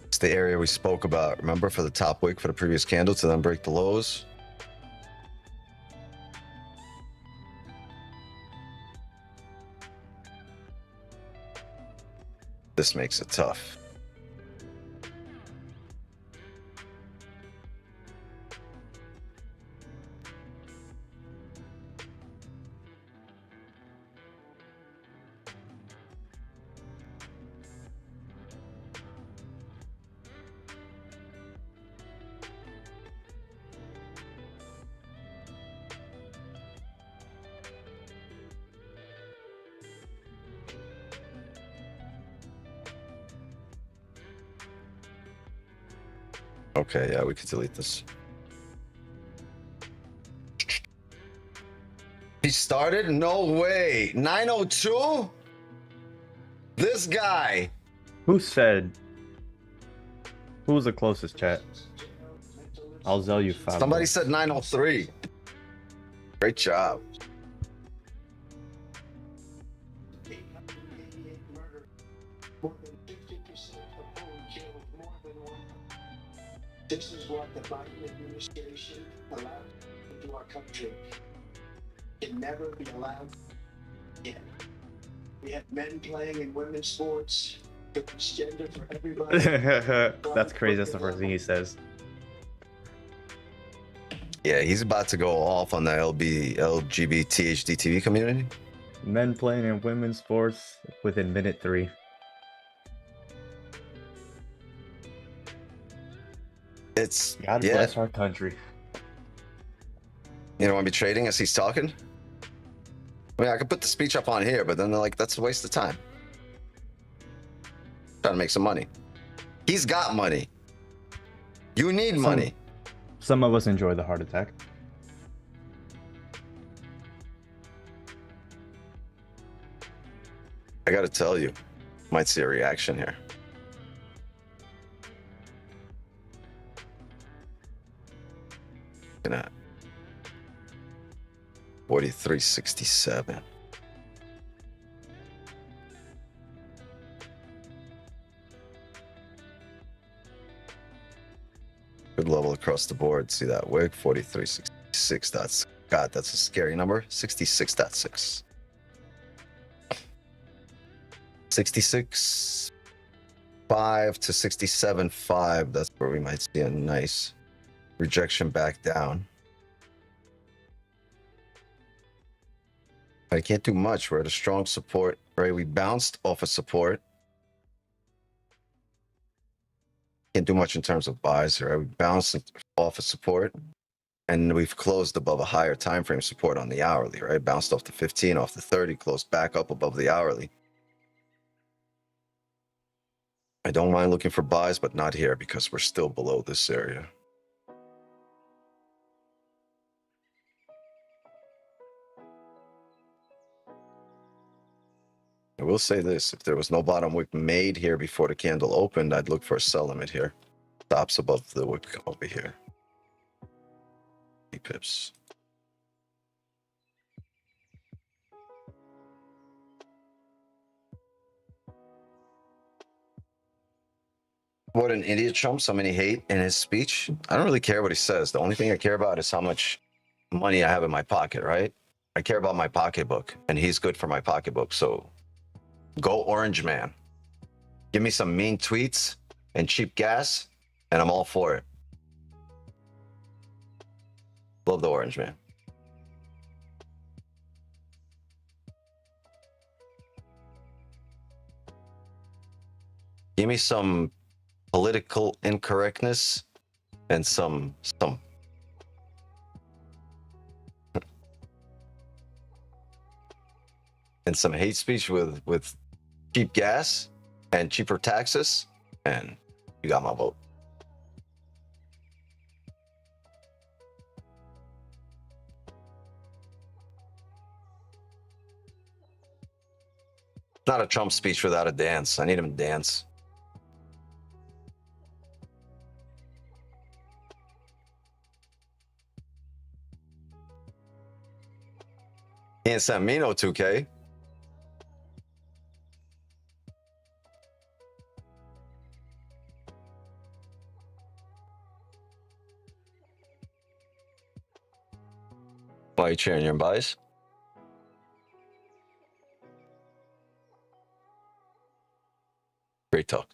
It's the area we spoke about, remember, for the top wick for the previous candle to then break the lows. This makes it tough. Okay, yeah, we could delete this. He started? No way. 902? This guy. Who said? Who was the closest, chat? I'll sell you 5. Somebody said 903. Great job. This is what the Biden administration allowed into our country. It never be allowed again. We have men playing in women's sports. It's gender for everybody. That's crazy. That's the first thing he says. Yeah, he's about to go off on the LGBT HDTV community. Men playing in women's sports within minute 3. It's God yeah. bless our country. You don't want to be trading as he's talking? I mean, I could put the speech up on here, but then they're like, that's a waste of time. Trying to make some money. He's got money. You need money. Some of us enjoy the heart attack. I gotta tell you, might see a reaction here. Looking at 43.67. Good level across the board. See that wick? 43.66. That's God, that's a scary number. 66.6. 66.5 to 67.5. That's where we might see a nice rejection back down. I can't do much. We're at a strong support, right? We bounced off of support. Can't do much in terms of buys here, right? We bounced off of support, and we've closed above a higher time frame support on the hourly, right? Bounced off the 15, off the 30, closed back up above the hourly. I don't mind looking for buys, but not here because we're still below this area. I will say this, if there was no bottom wick made here before the candle opened, I'd look for a sell limit here. Stops above the wick over here. 3 pips. What an idiot Trump, so many hate in his speech. I don't really care what he says. The only thing I care about is how much money I have in my pocket, right? I care about my pocketbook, and he's good for my pocketbook. So go Orange Man. Give me some mean tweets and cheap gas, and I'm all for it. Love the Orange Man. Give me some political incorrectness and some and some hate speech with cheap gas and cheaper taxes, and you got my vote. Not a Trump speech without a dance. I need him to dance. He ain't sent me no 2K. Why are you cheering your buys? Great talk.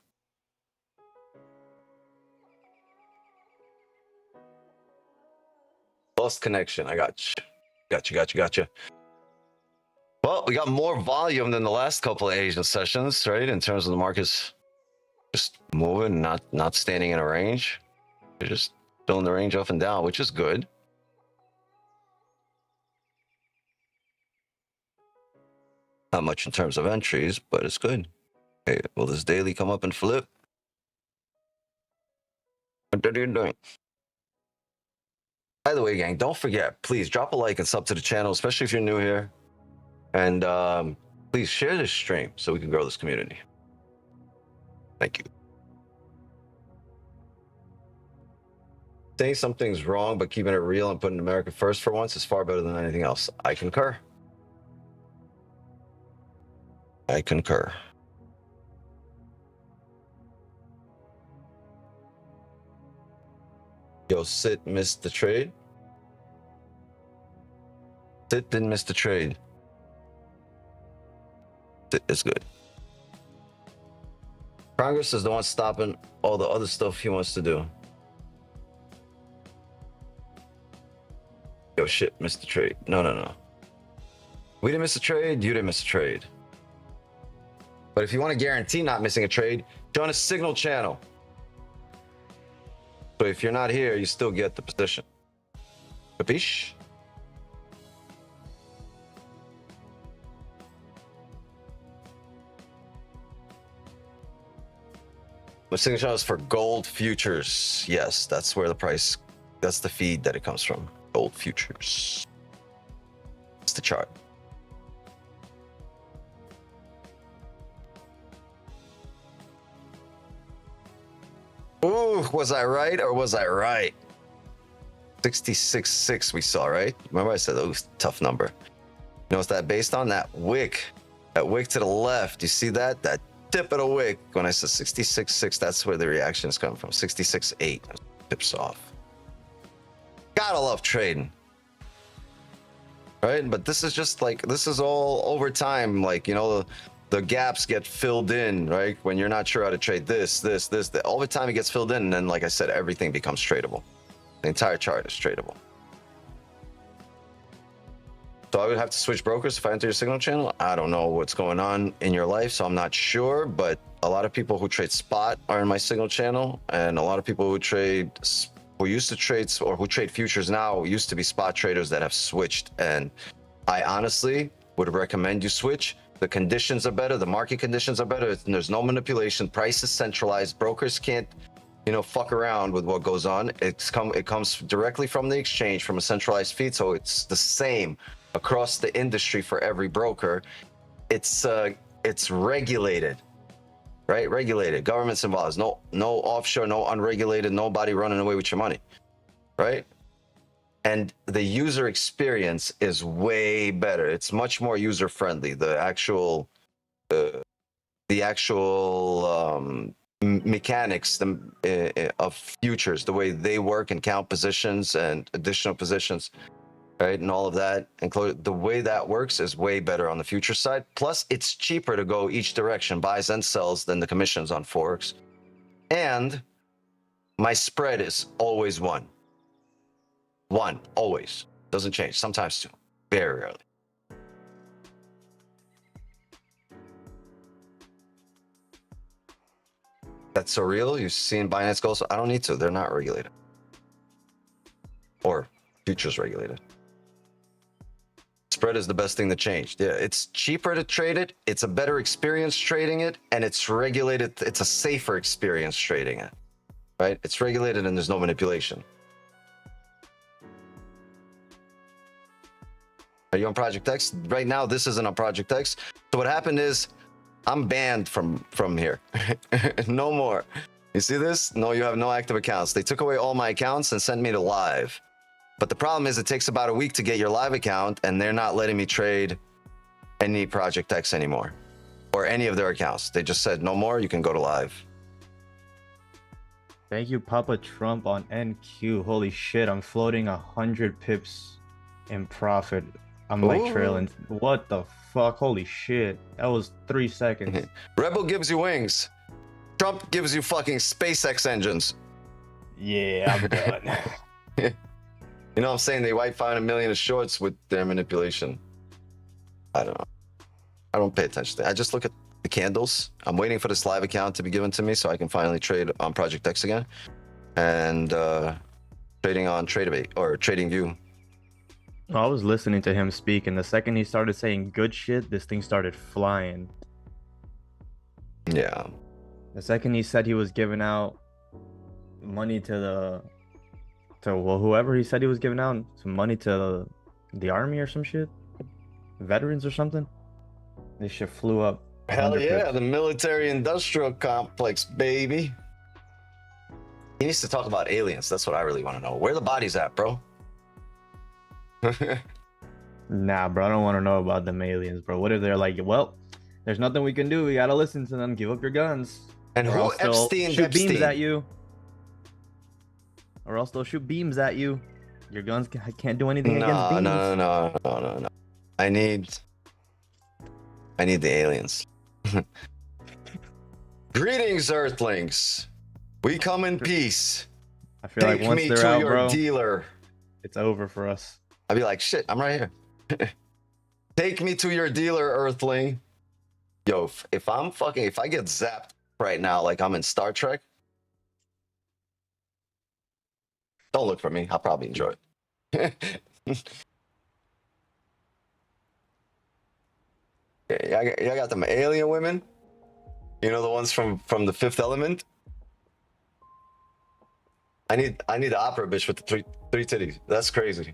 Lost connection. I got you. Got you. Well, we got more volume than the last couple of Asian sessions, right? In terms of the markets just moving, not standing in a range. They're just filling the range up and down, which is good. Not much in terms of entries, but it's good. Hey, will this daily come up and flip? What are you doing? By the way, gang, don't forget, please drop a like and sub to the channel, especially if you're new here. And please share this stream so we can grow this community. Thank you. Saying something's wrong, but keeping it real and putting America first for once is far better than anything else. I concur. I concur. Yo, Sit missed the trade. Sit didn't miss the trade. It's good. Congress is the one stopping all the other stuff he wants to do. Yo, shit, missed the trade. No. We didn't miss a trade. You didn't miss a trade. But if you want to guarantee not missing a trade, join a Signal channel. So if you're not here, you still get the position. Capiche? The signature is for gold futures. Yes, that's where the price, that's the feed that it comes from. Gold futures. It's the chart. Ooh, was I right or was I right? 66.6 we saw, right? Remember I said, oh, tough number. You know what's that based on? That wick. That wick to the left. You see that? That tip of the wick. When I said 66.6, that's where the reaction is coming from. 66.8. Tips off. Gotta love trading. Right? But this is just like, this is all over time. Like, you know, the gaps get filled in, right? When you're not sure how to trade this. All the time it gets filled in. And then, like I said, everything becomes tradable. The entire chart is tradable. So I would have to switch brokers if I enter your signal channel. I don't know what's going on in your life, so I'm not sure. But a lot of people who trade spot are in my signal channel. And a lot of people who used to trade or who trade futures now used to be spot traders that have switched. And I honestly would recommend you switch. The conditions are better. The market conditions are better. There's no manipulation. Price is centralized. Brokers can't, you know, fuck around with what goes on. It comes directly from the exchange, from a centralized feed. So it's the same across the industry for every broker. It's regulated, right? Regulated. Government's involved. No offshore, no unregulated, nobody running away with your money, right? And the user experience is way better. It's much more user friendly. The actual mechanics of futures, the way they work and count positions and additional positions, right, and all of that, including the way that works, is way better on the future side. Plus, it's cheaper to go each direction, buys and sells, than the commissions on Forex. And my spread is always one. One, always. Doesn't change. Sometimes two. Very rarely. That's so real. You've seen Binance goals. I don't need to. They're not regulated. Or futures regulated. Spread is the best thing that changed. Yeah, it's cheaper to trade it. It's a better experience trading it. And it's regulated. It's a safer experience trading it. Right? It's regulated and there's no manipulation. Are you on Project X? Right now, this isn't on Project X. So what happened is, I'm banned from here. No more. You see this? No, you have no active accounts. They took away all my accounts and sent me to live. But the problem is it takes about a week to get your live account, and they're not letting me trade any Project X anymore or any of their accounts. They just said, no more, you can go to live. Thank you, Papa Trump on NQ. Holy shit, I'm floating 100 pips in profit. I'm like trailing. What the fuck? Holy shit. That was 3 seconds. Rebel gives you wings. Trump gives you fucking SpaceX engines. Yeah, I'm done. You know what I'm saying? They wiped 500 million of shorts with their manipulation. I don't know. I don't pay attention to that. I just look at the candles. I'm waiting for this live account to be given to me so I can finally trade on Project X again. And trading on TradeAbate or TradingView. I was listening to him speak, and the second he started saying good shit, this thing started flying. Yeah. The second he said he was giving out money to whoever he said he was giving out some money to the army or some shit, veterans or something, this shit flew up. Hell yeah, the military-industrial complex, baby. He needs to talk about aliens. That's what I really want to know. Where the bodies at, bro? Nah, bro, I don't want to know about them aliens, bro. What if they're like, well, there's nothing we can do. We gotta listen to them. Give up your guns. And or who else they'll shoot beams at you. Or else they'll shoot beams at you. Your guns can't do anything against beams. No. I need the aliens. Greetings, Earthlings. We come in peace. I feel like once they're out, bro, dealer. It's over for us. I'd be like, shit, I'm right here. Take me to your dealer, Earthling. Yo, if I get zapped right now like I'm in Star Trek, Don't look for me. I'll probably enjoy it. Yeah, I got them alien women. You know, the ones from the Fifth Element. I need the opera bitch with the three titties. That's crazy.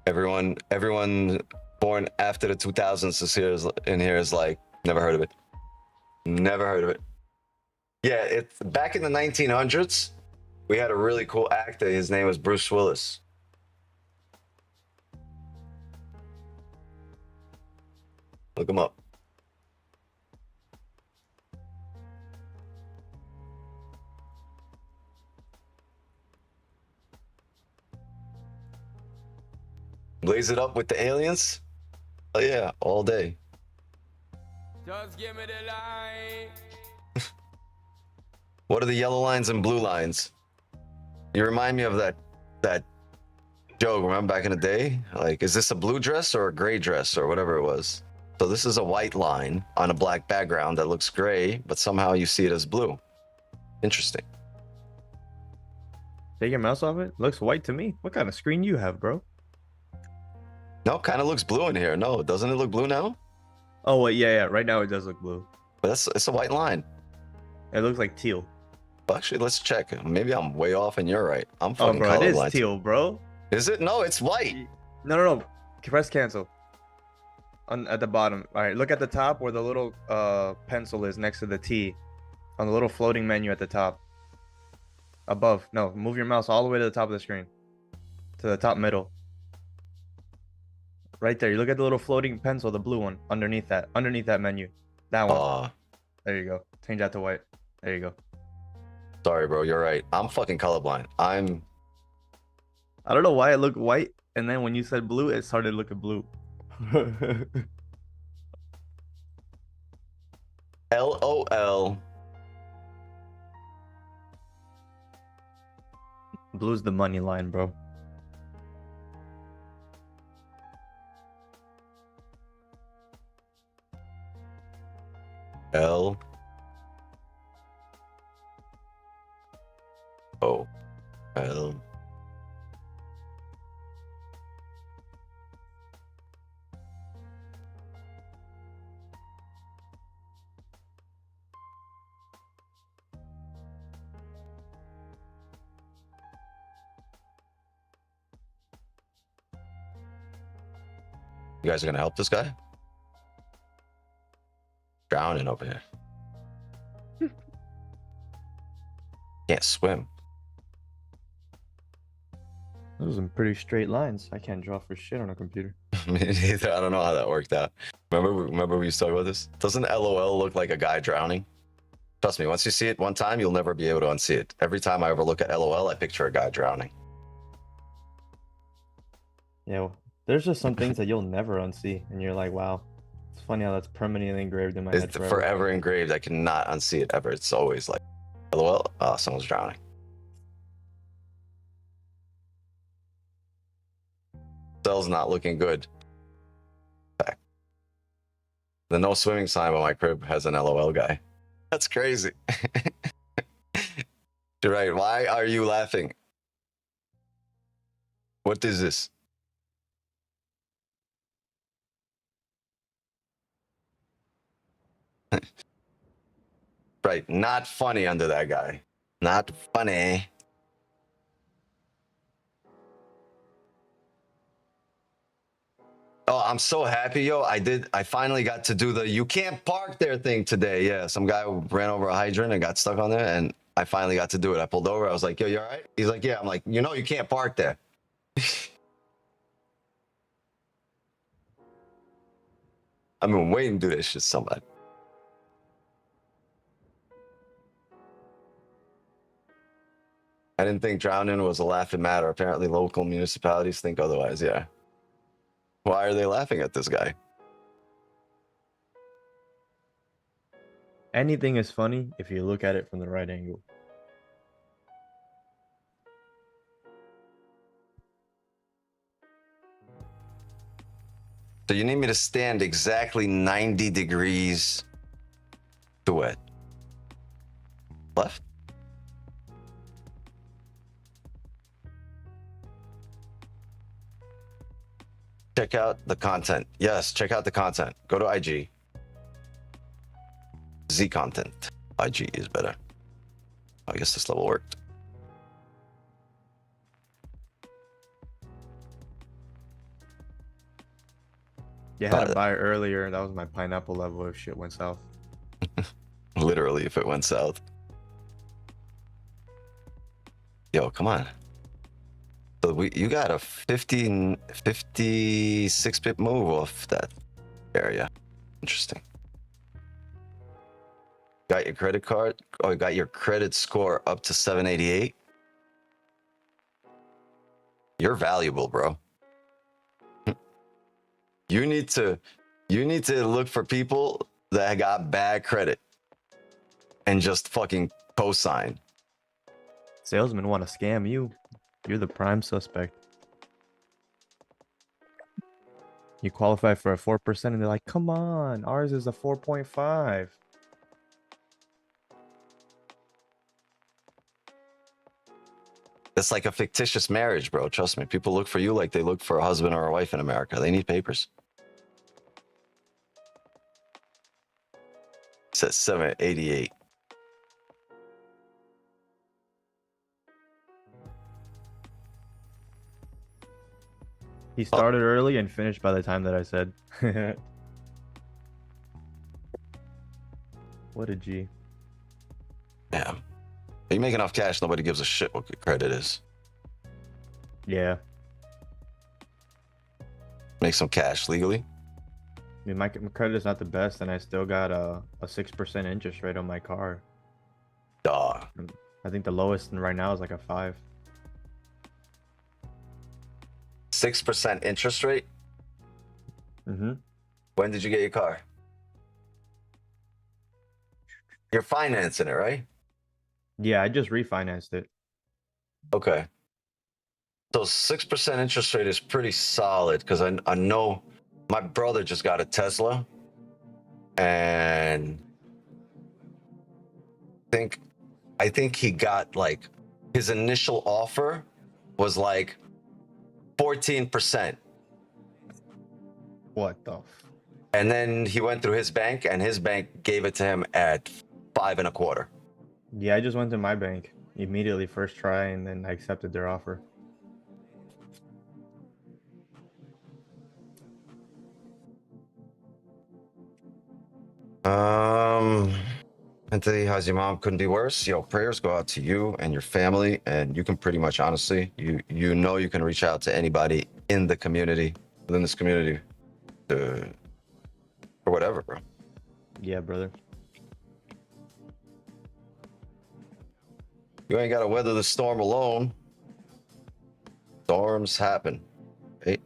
Everyone born after the 2000s in here is like, never heard of it. Never heard of it. Yeah, it's back in the 1900s. We had a really cool actor. His name was Bruce Willis. Look him up. Blaze it up with the aliens? Oh yeah, all day. Just give me the light. What are the yellow lines and blue lines? You remind me of that joke, remember back in the day? Like, is this a blue dress or a gray dress or whatever it was? So this is a white line on a black background that looks gray, but somehow you see it as blue. Interesting. Take your mouse off it. Looks white to me. What kind of screen you have, bro? No, kind of looks blue in here. No, doesn't it look blue now? Oh wait, yeah. Right now it does look blue. But it's a white line. It looks like teal. Actually, let's check. Maybe I'm way off and you're right. I'm Oh, fucking bro, it is colorblind. teal, bro. Is it? No, it's white. No. Press cancel. At the bottom. All right, look at the top where the little pencil is next to the T, on the little floating menu at the top. Above. No, move your mouse all the way to the top of the screen, to the top middle. Right there. You look at the little floating pencil, the blue one, underneath that menu. That one. There you go. Change that to white. There you go. Sorry, bro. You're right. I'm fucking colorblind. I don't know why it looked white, and then when you said blue, it started looking blue. LOL. Blue's the money line, bro. LOL. You guys are gonna help this guy? Drowning over here. Can't swim. Those are some pretty straight lines. I can't draw for shit on a computer. Me neither. I don't know how that worked out. Remember we used to talk about this? Doesn't LOL look like a guy drowning? Trust me, once you see it one time, you'll never be able to unsee it. Every time I ever look at LOL, I picture a guy drowning. Yeah, well, there's just some things that you'll never unsee, and you're like, wow, it's funny how that's permanently engraved in my head It's forever engraved. I cannot unsee it ever. It's always like, LOL, oh, someone's drowning. Cell's not looking good. The no swimming sign on my crib has an LOL guy. That's crazy. You're right. Why are you laughing? What is this? Right. Not funny under that guy. Not funny. Oh, I'm so happy, yo. I finally got to do the you can't park there thing today. Yeah, some guy ran over a hydrant and got stuck on there, and I finally got to do it. I pulled over. I was like, yo, you all right? He's like, yeah. I'm like, you know, you can't park there. I've been waiting to do this shit, somebody. I didn't think drowning was a laughing matter. Apparently, local municipalities think otherwise. Yeah. Why are they laughing at this guy? Anything is funny if you look at it from the right angle. So you need me to stand exactly 90 degrees To it. Left? Check out the content. Yes, check out the content. Go to IG. Z content. IG is better. I guess this level worked. You had to buy it earlier. That was my pineapple level if shit went south. Literally, if it went south. Yo, come on. So you got a 56 pip move off that area. Interesting. Got your credit card? Oh, you got your credit score up to 788? You're valuable, bro. You need to look for people that got bad credit and just fucking co-sign. Salesmen want to scam you. You're the prime suspect. You qualify for a 4% and they're like, come on, ours is a 4.5. It's like a fictitious marriage, bro. Trust me. People look for you like they look for a husband or a wife in America. They need papers. It says 788. He started early and finished by the time that I said. What a G. Yeah. You make enough cash, nobody gives a shit what your credit is. Yeah. Make some cash legally. I mean, my credit is not the best, and I still got a 6% interest rate on my car. Duh. I think the lowest right now is like a 5. 6% interest rate? Mm-hmm. When did you get your car? You're financing it, right? Yeah, I just refinanced it. Okay. So 6% interest rate is pretty solid because I know my brother just got a Tesla and I think he got like his initial offer was like 14%. What the? And then he went through his bank and his bank gave it to him at 5.25%. Yeah, I just went to my bank immediately, first try, and then I accepted their offer. Anthony, how's your mom? Couldn't be worse. Yo, prayers go out to you and your family, and you can pretty much, honestly, you know you can reach out to anybody in the community, within this community, or whatever, bro. Yeah, brother. You ain't gotta weather the storm alone. Storms happen. Hey,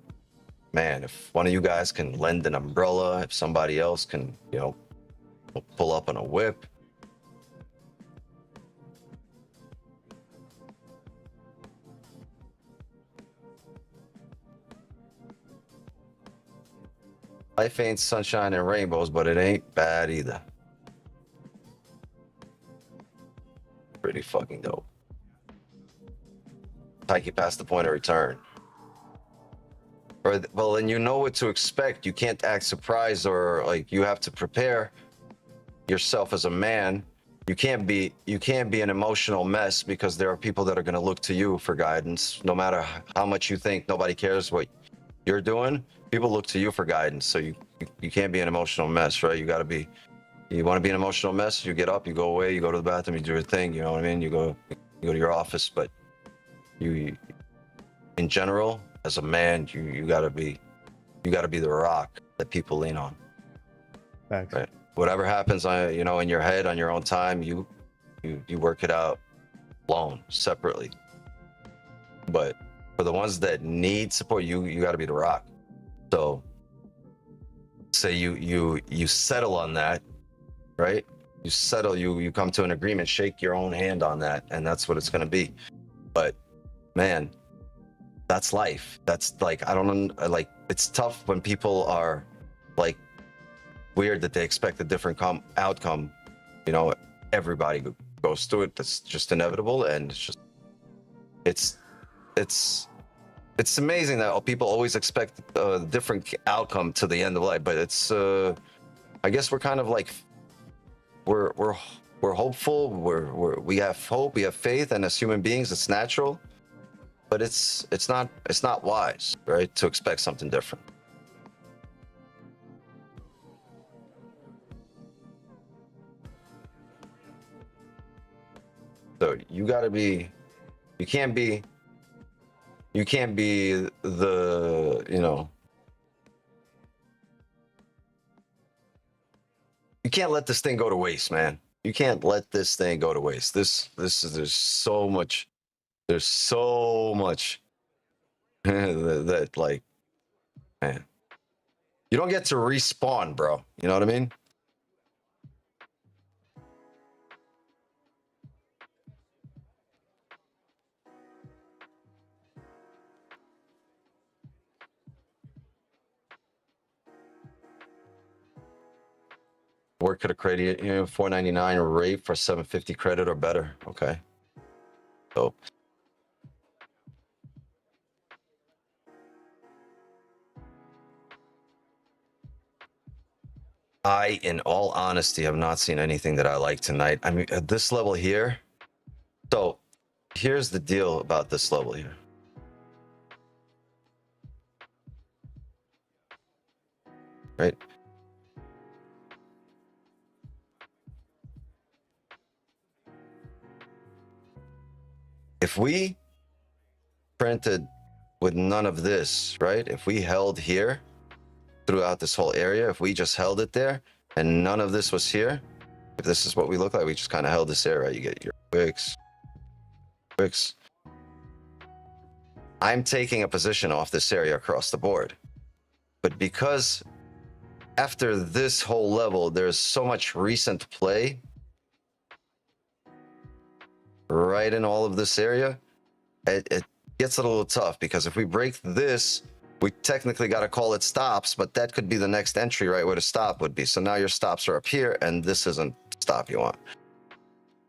man, if one of you guys can lend an umbrella, if somebody else can, you know, pull up on a whip. Life ain't sunshine and rainbows, but it ain't bad either. Pretty fucking dope. Take you past the point of return. Or, well, then you know what to expect. You can't act surprised, or like you have to prepare yourself as a man. You can't be an emotional mess because there are people that are going to look to you for guidance. No matter how much you think nobody cares what you're doing, people look to you for guidance. So you can't be an emotional mess, right? You got to be. You want to be an emotional mess, you get up, you go away, you go to the bathroom, you do your thing, you know what I mean? You go to your office, but you in general, as a man, you gotta be the rock that people lean on. Thanks. Right? Whatever happens you know, in your head on your own time, you work it out alone, separately. But for the ones that need support, you gotta be the rock. So say you settle on that. Right? You settle, you come to an agreement, shake your own hand on that, and that's what it's going to be. But man, that's life. That's like, I don't like, it's tough when people are like weird that they expect a different outcome You know, everybody goes through it. That's just inevitable, and it's amazing that people always expect a different outcome to the end of life. But it's I guess we're kind of like we're hopeful. We have hope. We have faith, and as human beings, it's natural. But it's not wise, right, to expect something different. So you can't be the, you know, you can't let this thing go to waste, man. You can't let this thing go to waste. There's so much that like, man, you don't get to respawn, bro. You know what I mean? Work at a credit, you know, 499 rate for 750 credit or better. Okay. So I, in all honesty, have not seen anything that I like tonight. I mean, at this level here. So here's the deal about this level here. Right. If we printed with none of this, right? If we held here throughout this whole area, if we just held it there and none of this was here, if this is what we look like, we just kind of held this area, you get your wicks. I'm taking a position off this area across the board. But because after this whole level, there's so much recent play right in all of this area, it gets a little tough, because if we break this, we technically got to call it stops, but that could be the next entry, right, where the stop would be. So now your stops are up here, and this isn't the stop you want.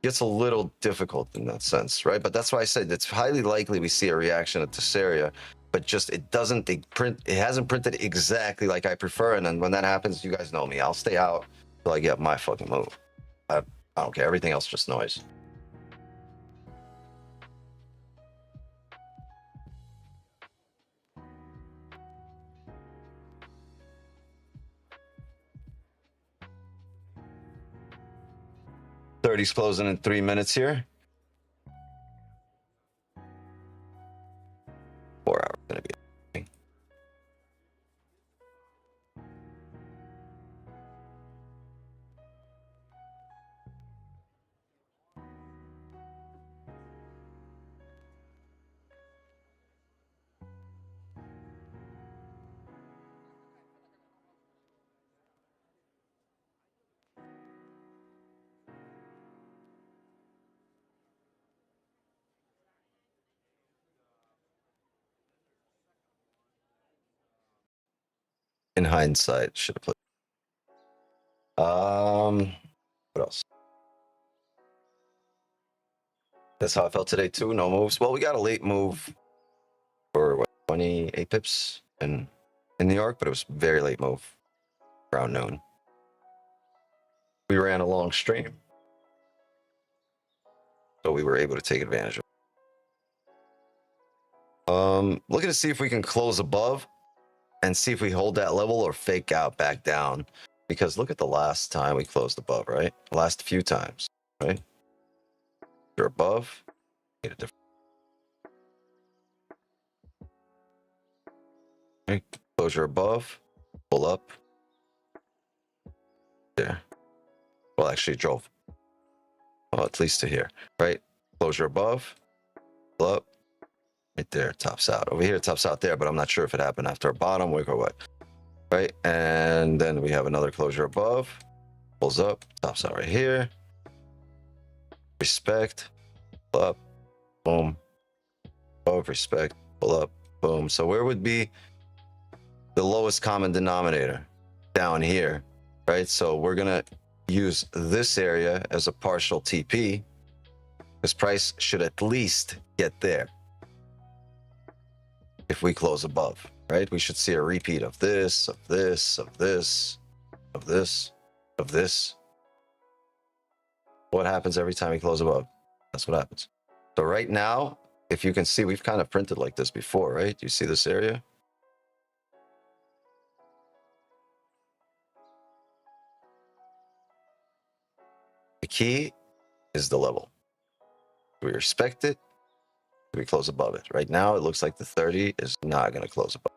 Gets a little difficult in that sense, right? But that's why I said it's highly likely we see a reaction at this area, but just it hasn't printed exactly like I prefer. And then when that happens, you guys know me, I'll stay out till I get my fucking move. I don't care. Everything else just noise. .30's closing in 3 minutes here. 4 hours gonna be. In hindsight, should have put. What else? That's how I felt today too. No moves. Well, we got a late move for what, 28 pips in New York, but it was a very late move around noon. We ran a long stream, so we were able to take advantage of it. Looking to see if we can close above and see if we hold that level or fake out back down, because look at the last time we closed above, right? The last few times, right? You're above, get a different. Right? Closure above, pull up. There. Well, actually drove. Well, at least to here, right? Closure above, pull up. Right there, tops out. Over here, it tops out there, but I'm not sure if it happened after a bottom wick or what. Right? And then we have another closure above, pulls up, tops out right here. Respect, pull up, boom. Above, respect, pull up, boom. So where would be the lowest common denominator? Down here, right? So we're gonna use this area as a partial TP. This price should at least get there. If we close above, right? We should see a repeat of this, of this, of this, of this, of this. What happens every time we close above? That's what happens. So right now, if you can see, we've kind of printed like this before, right? You see this area? The key is the level. Do we respect it? Do we close above it? Right now, it looks like the 30 is not going to close above.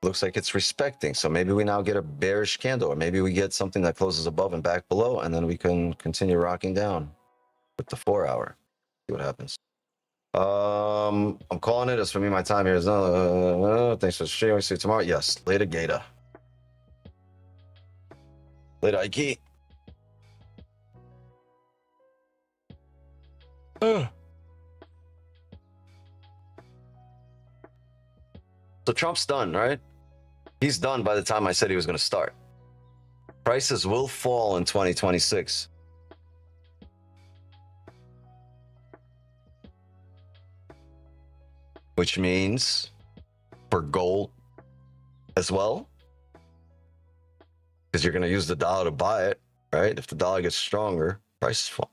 Looks like it's respecting. So maybe we now get a bearish candle, or maybe we get something that closes above and back below, and then we can continue rocking down with the 4 hour. See what happens. I'm calling it. As for me, my time here is thanks for sharing. See you tomorrow. Yes, later, Gator. Later, Ike. So Trump's done, right? He's done by the time I said he was going to start. Prices will fall in 2026. Which means for gold as well, because you're going to use the dollar to buy it, right? If the dollar gets stronger, prices fall.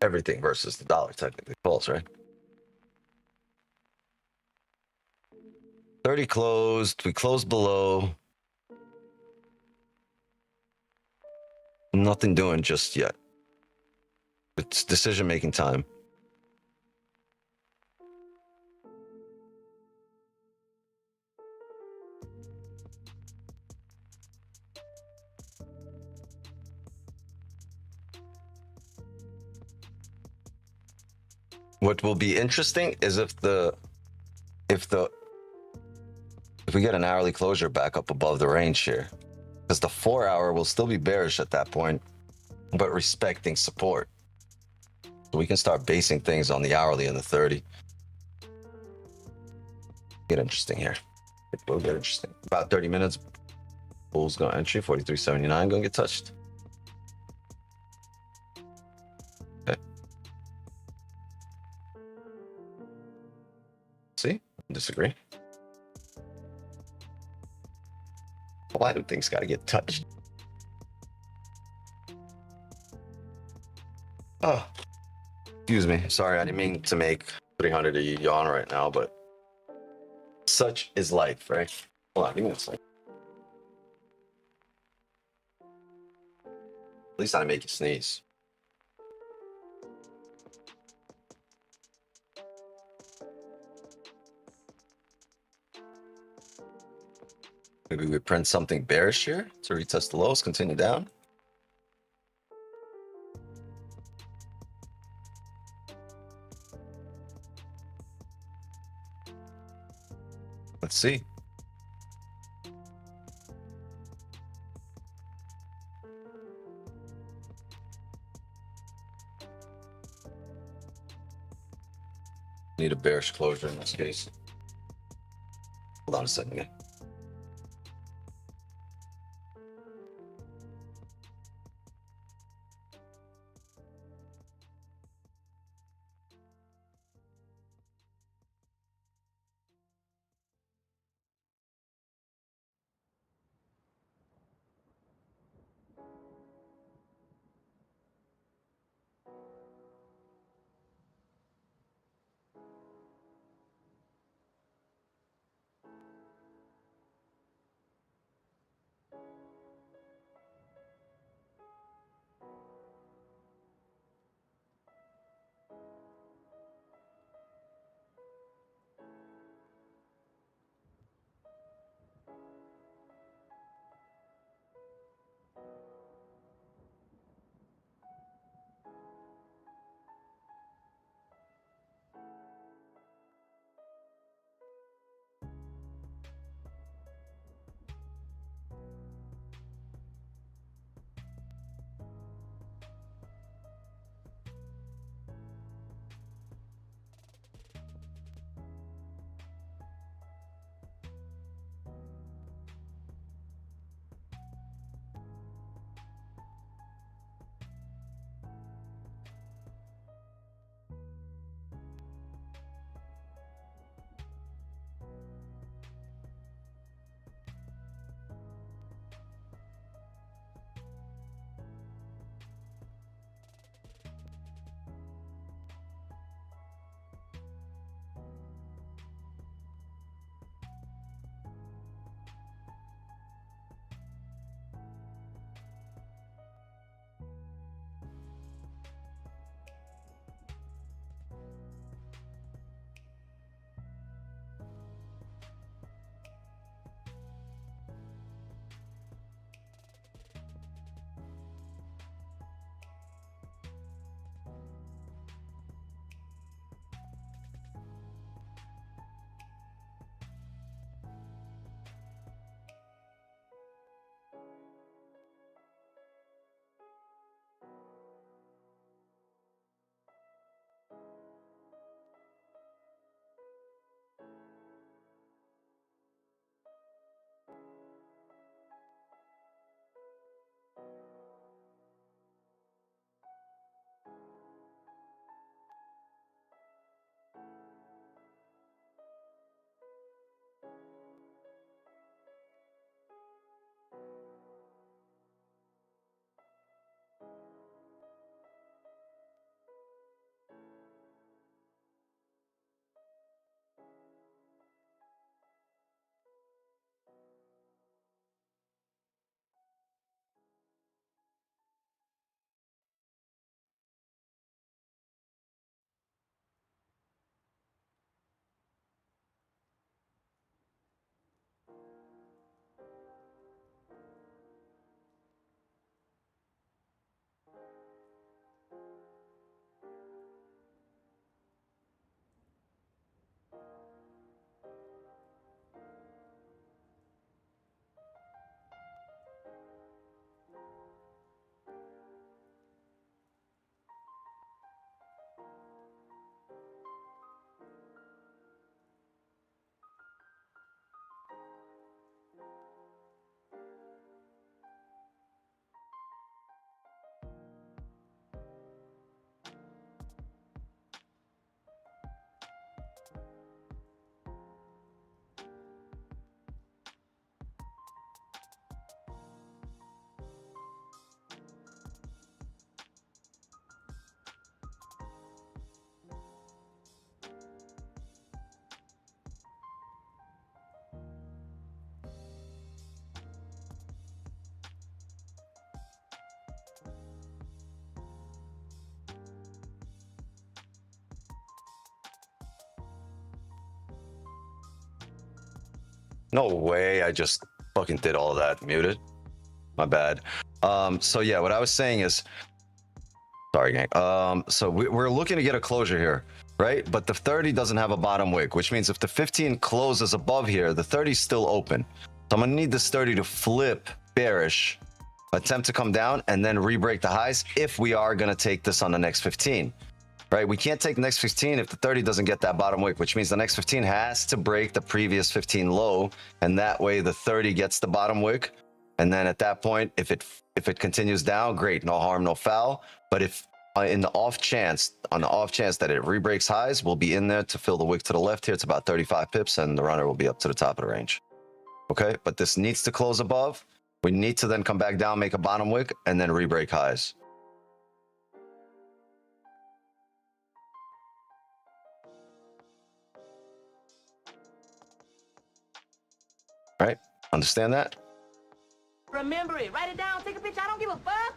Everything versus the dollar technically falls, right? 30 closed. We closed below. Nothing doing just yet. It's decision-making time. What will be interesting is if we get an hourly closure back up above the range here, because the 4 hour will still be bearish at that point, but respecting support. So we can start basing things on the hourly and the 30. Get interesting here. It will get interesting. About 30 minutes. Bull's going to entry 43.79, going to get touched. Okay. See? Disagree. Why do things got to get touched? Oh, excuse me. Sorry, I didn't mean to make 300 a yawn right now, but such is life, right? Hold on, give me a second. At least I didn't make you sneeze. Maybe we print something bearish here to retest the lows, continue down. Let's see. Need a bearish closure in this case. Hold on a second again. No way. I just fucking did all that. Muted. My bad. So yeah, what I was saying is, sorry, gang. So we're looking to get a closure here, right? But the 30 doesn't have a bottom wick, which means if the 15 closes above here, the 30 is still open. So I'm gonna need this 30 to flip bearish, attempt to come down, and then re-break the highs if we are gonna take this on the next 15. Right, we can't take the next 15 if the 30 doesn't get that bottom wick, which means the next 15 has to break the previous 15 low, and that way the 30 gets the bottom wick. And then at that point, if it continues down, great, no harm, no foul. But if on the off chance that it re-breaks highs, we'll be in there to fill the wick to the left here. It's about 35 pips, and the runner will be up to the top of the range. Okay, but this needs to close above. We need to then come back down, make a bottom wick, and then re-break highs. Right? Understand that? Remember it. Write it down. Take a picture. I don't give a fuck.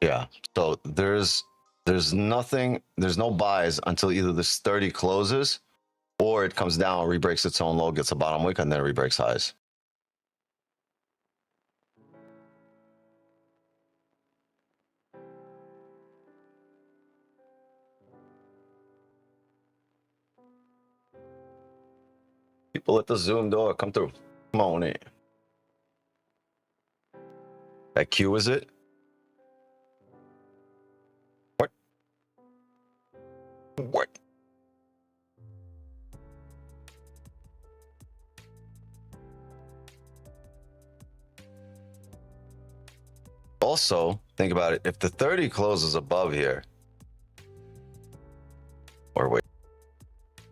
Yeah. So there's no buys until either this 30 closes or it comes down, re-breaks its own low, gets a bottom wick, and then re-breaks highs. People at the Zoom door, come through. Come on in. That Q is it? What? Also, think about it. If the 30 closes above here, or wait,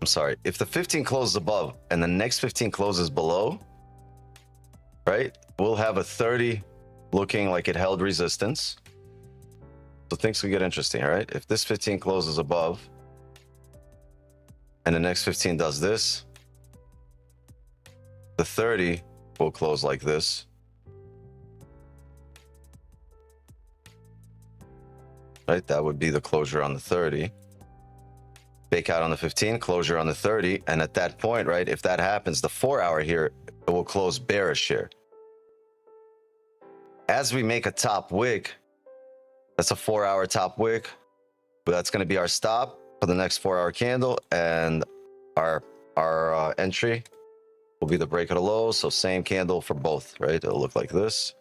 I'm sorry. If the 15 closes above and the next 15 closes below, right, we'll have a 30 looking like it held resistance. So things could get interesting, all right? If this 15 closes above, and the next 15 does this, the 30 will close like this. Right, that would be the closure on the 30. Fake out on the 15, closure on the 30. And at that point, right, if that happens, the 4 hour here, it will close bearish here. As we make a top wick, that's a 4 hour top wick, but that's going to be our stop for the next 4 hour candle, and our entry will be the break of the lows. So same candle for both, right? It'll look like this.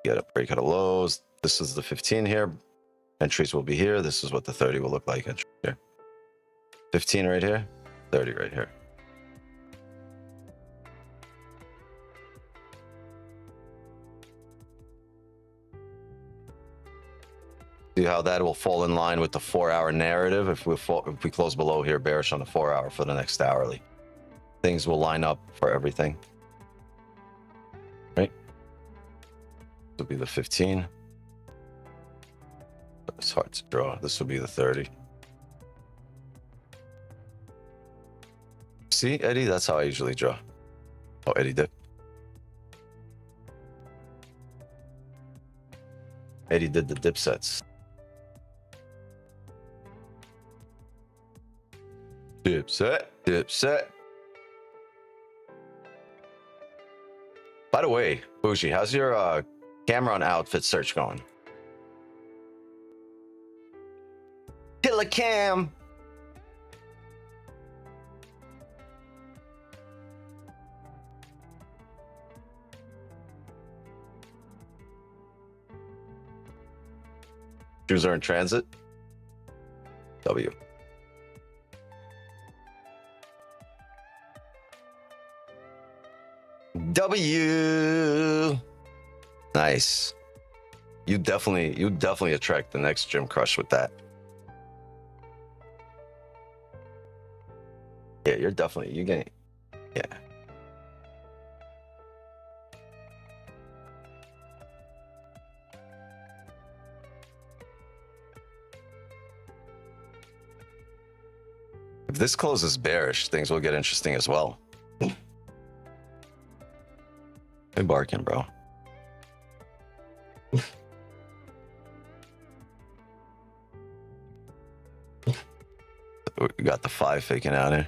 Get a break of the lows. This is the 15 here. Entries will be here. This is what the 30 will look like. Entry here. 15 right here. 30 right here. See how that will fall in line with the 4 hour narrative. If we close below here, bearish on the 4 hour for the next hourly, things will line up for everything. Right? This will be the 15. It's hard to draw. This will be the 30. See, Eddie? That's how I usually draw. Oh, Eddie did. Eddie did the dip sets. Dip set, dip set. By the way, Bougie, how's your camera on outfit search going? Killer cam. Shoes are in transit. W. W. Nice. You definitely attract the next gym crush with that. Yeah, you're getting, yeah. this closes bearish, things will get interesting as well. Good barking, bro. We got the 5 faking out here.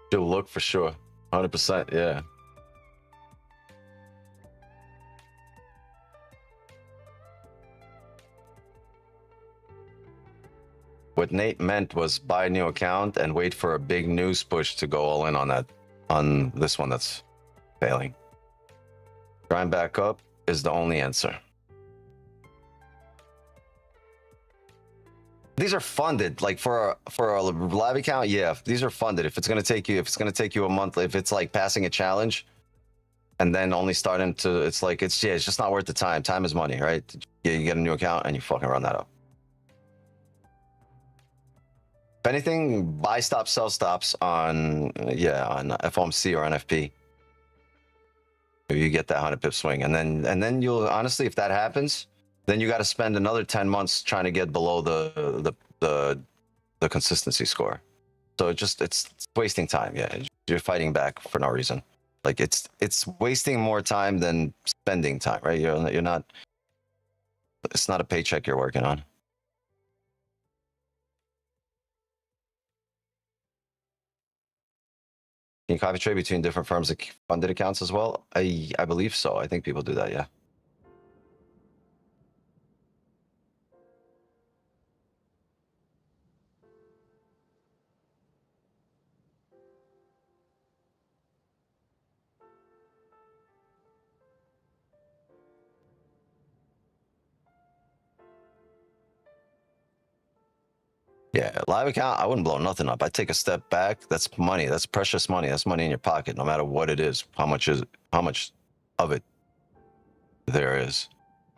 She'll look for sure. 100%, yeah. What Nate meant was buy a new account and wait for a big news push to go all in on that, on this one that's failing. Grind back up is the only answer. These are funded, like for a live account. Yeah, these are funded. If it's gonna take you a month, if it's like passing a challenge, and then only starting to, it's just not worth the time. Time is money, right? Yeah, you get a new account and you fucking run that up. If anything, buy stop, sell stops on FOMC or NFP. You get that 100 pip swing, and then you'll honestly, if that happens, then you got to spend another 10 months trying to get below the consistency score. So it's wasting time. Yeah, you're fighting back for no reason. Like it's wasting more time than spending time, right? You're not. It's not a paycheck you're working on. Can you copy trade between different firms' funded accounts as well? I believe so. I think people do that. Yeah. Yeah, live account, I wouldn't blow nothing up. I'd take a step back. That's money. That's precious money. That's money in your pocket, no matter what it is. How much of it there is.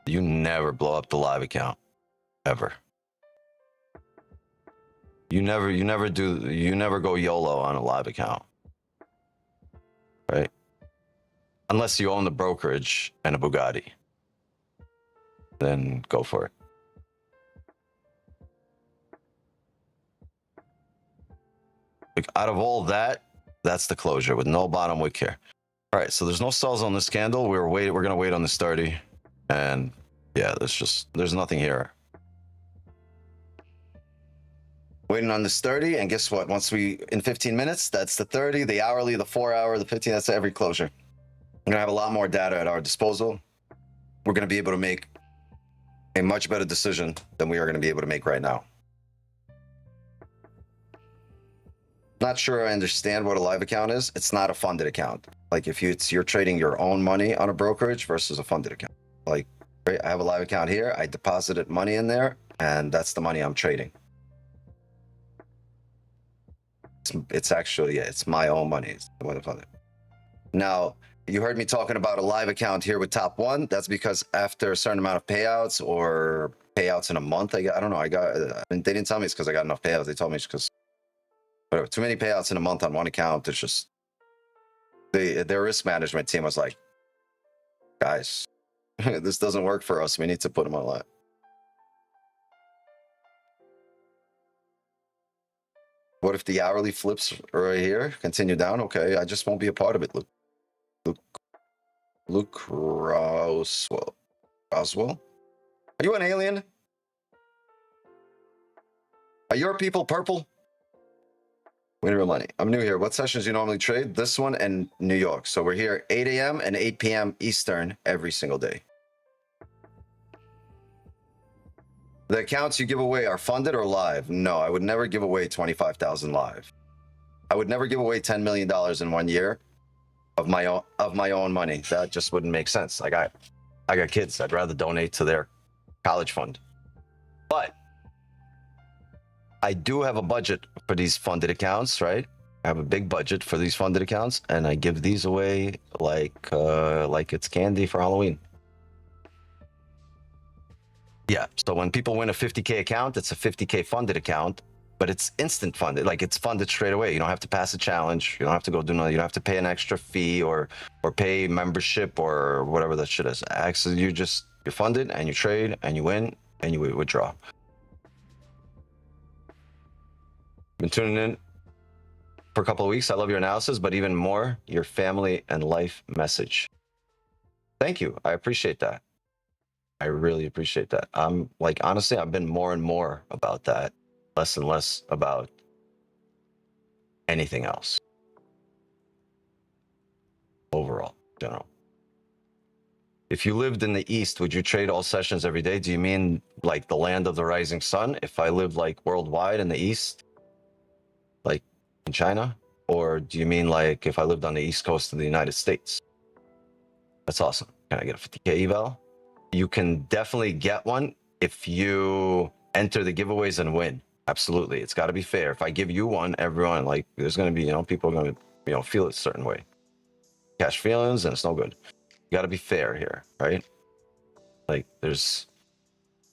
You never blow up the live account, ever. You never go YOLO on a live account, right? Unless you own the brokerage and a Bugatti, then go for it. Out of all that, that's the closure with no bottom wick here. All right, so there's no sells on this candle. We're gonna wait on this 30, and yeah, there's nothing here. Waiting on this 30, and guess what? Once in 15 minutes, that's the 30, the hourly, the 4 hour, the 15. That's every closure. We're gonna have a lot more data at our disposal. We're gonna be able to make a much better decision than we are gonna be able to make right now. Not sure I understand what a live account is. It's not a funded account. Like if you're trading your own money on a brokerage versus a funded account. Like, right, I have a live account here. I deposited money in there, and that's the money I'm trading. It's actually, yeah, it's my own money. It's the one funded. Now, you heard me talking about a live account here with Top One. That's because after a certain amount of payouts or payouts in a month, I don't know. They didn't tell me it's because I got enough payouts. They told me it's because whatever, too many payouts in a month on one account. It's just their risk management team was like, guys, this doesn't work for us. We need to put them on live. What if the hourly flips right here? Continue down? Okay, I just won't be a part of it. Luke Roswell. Roswell? Are you an alien? Are your people purple? Win real money. I'm new here. What sessions do you normally trade? This one and New York. So we're here 8 a.m. and 8 p.m. Eastern every single day. The accounts you give away are funded or live? No, I would never give away 25,000 live. I would never give away $10 million in 1 year of my own money. That just wouldn't make sense. I got kids. I'd rather donate to their college fund. But I do have a budget for these funded accounts, right? I have a big budget for these funded accounts, and I give these away like it's candy for Halloween. Yeah. So when people win a 50K account, it's a 50K funded account, but it's instant funded. Like it's funded straight away. You don't have to pass a challenge. You don't have to go do nothing. You don't have to pay an extra fee or pay membership or whatever that shit is. Actually, you're funded and you trade and you win and you withdraw. Been tuning in for a couple of weeks. I love your analysis, but even more, your family and life message. Thank you. I appreciate that. I really appreciate that. I'm like, honestly, I've been more and more about that, less and less about anything else. Overall, general. If you lived in the East, would you trade all sessions every day? Do you mean like the land of the rising sun? If I lived like worldwide in the East, like in China? Or do you mean like if I lived on the East Coast of the United States? That's awesome. Can I get a 50K eval? You can definitely get one if you enter the giveaways and win. Absolutely. It's got to be fair. If I give you one, everyone, like, there's going to be, people are going to, feel it a certain way. Catch feelings, and it's no good. You got to be fair here, right? Like, there's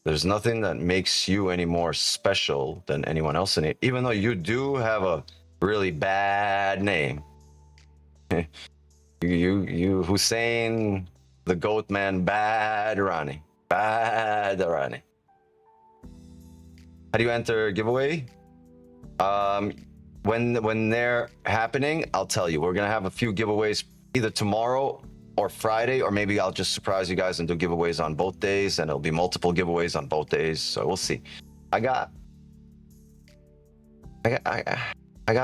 nothing that makes you any more special than anyone else in it, even though you do have a really bad name. you Hussein, the goat man, bad Rani. How do you enter a giveaway? When they're happening, I'll tell you. We're gonna have a few giveaways either tomorrow or Friday, or maybe I'll just surprise you guys and do giveaways on both days, and it'll be multiple giveaways on both days. So we'll see. I got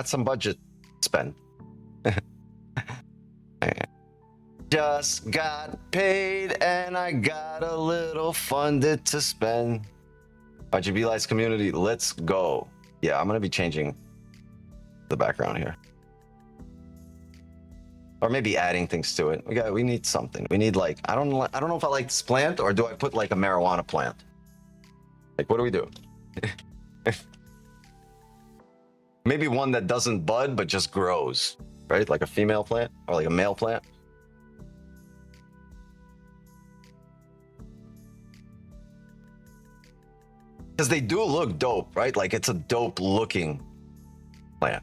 some budget to spend. Just got paid and I got a little funded to spend. RGB Lights community, let's go. Yeah, I'm gonna be changing the background here, or maybe adding things to it. We need something. We need, like, I don't know if I like this plant, or do I put like a marijuana plant? Like, what do we do? Maybe one that doesn't bud but just grows, right? Like a female plant or like a male plant. Because they do look dope, right? Like, it's a dope looking plant.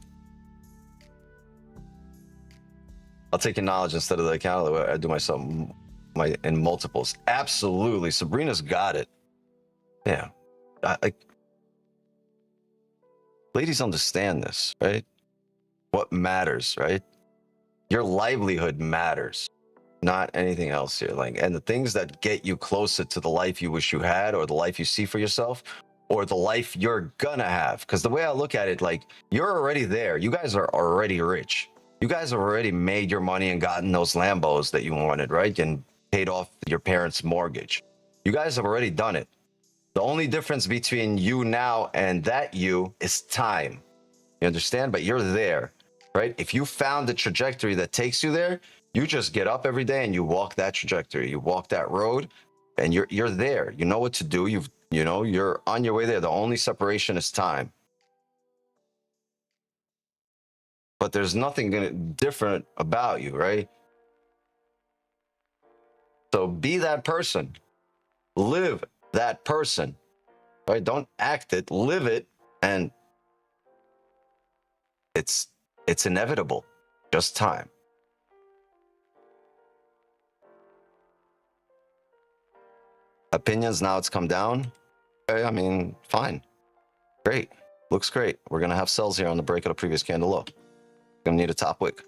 I'll take your knowledge instead of the account. I do myself in multiples. Absolutely. Sabrina's got it. Yeah. Ladies understand this, right? What matters, right? Your livelihood matters, not anything else here. Like, and the things that get you closer to the life you wish you had, or the life you see for yourself, or the life you're gonna have. Because the way I look at it, like, you're already there. You guys are already rich. You guys have already made your money and gotten those Lambos that you wanted, right? And paid off your parents' mortgage. You guys have already done it. The only difference between you now and that you is time. You understand? But you're there, right? If you found the trajectory that takes you there, you just get up every day and you walk that trajectory. You walk that road, and you're there. You know what to do. You're on your way there. The only separation is time. But there's nothing different about you, right? So be that person. Live that person, right? Don't act it, live it, and it's inevitable. Just time. Opinions, now it's come down. Okay, I mean, fine. Great. Looks great. We're going to have sells here on the break of the previous candle low. Going to need a top wick.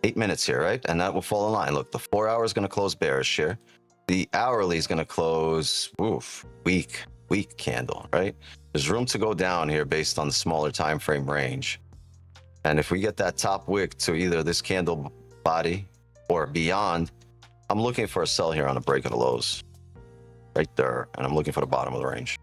8 minutes here, right? And that will fall in line. Look, the 4 hour is going to close bearish here. The hourly is going to close, weak candle, right? There's room to go down here based on the smaller time frame range. And if we get that top wick to either this candle body or beyond, I'm looking for a sell here on the break of the lows. Right there. And I'm looking for the bottom of the range.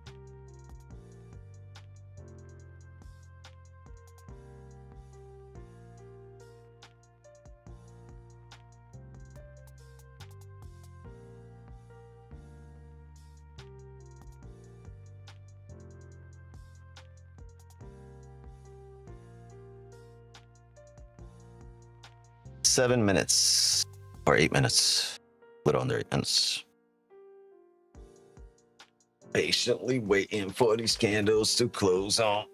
Seven minutes or 8 minutes Little under 8 minutes. Patiently waiting for these candles to close on.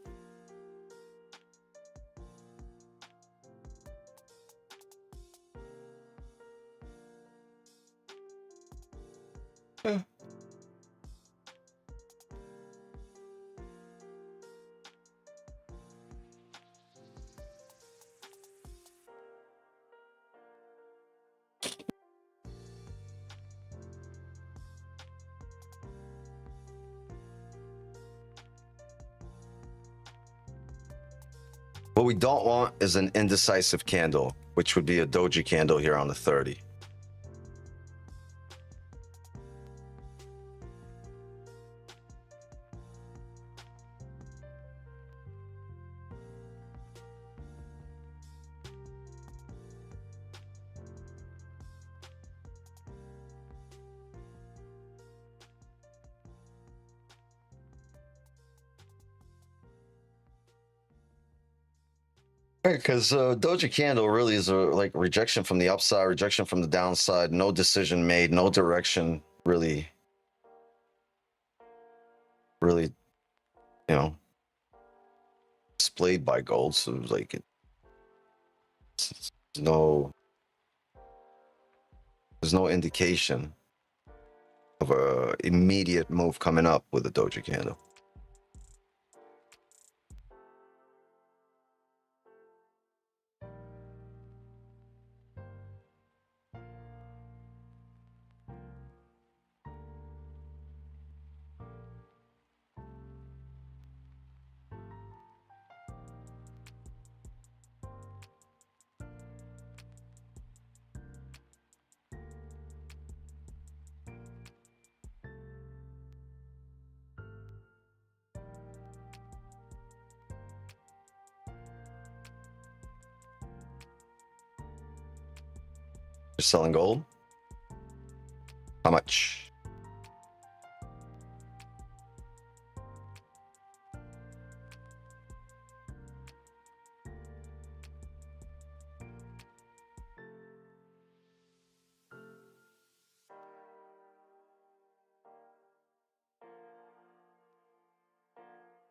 What we don't want is an indecisive candle, which would be a doji candle here on the 30. Because doji candle really is a like rejection from the upside, rejection from the downside, no decision made, no direction really, you know, displayed by gold. So it was like it's there's no indication of a immediate move coming up with a doji candle. You're selling gold? How much?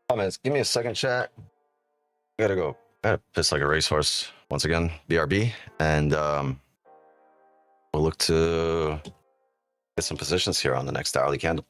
Comments. Give me a second, chat. I gotta go. I gotta piss like a racehorse once again. BRB, and we'll look to get some positions here on the next hourly candle.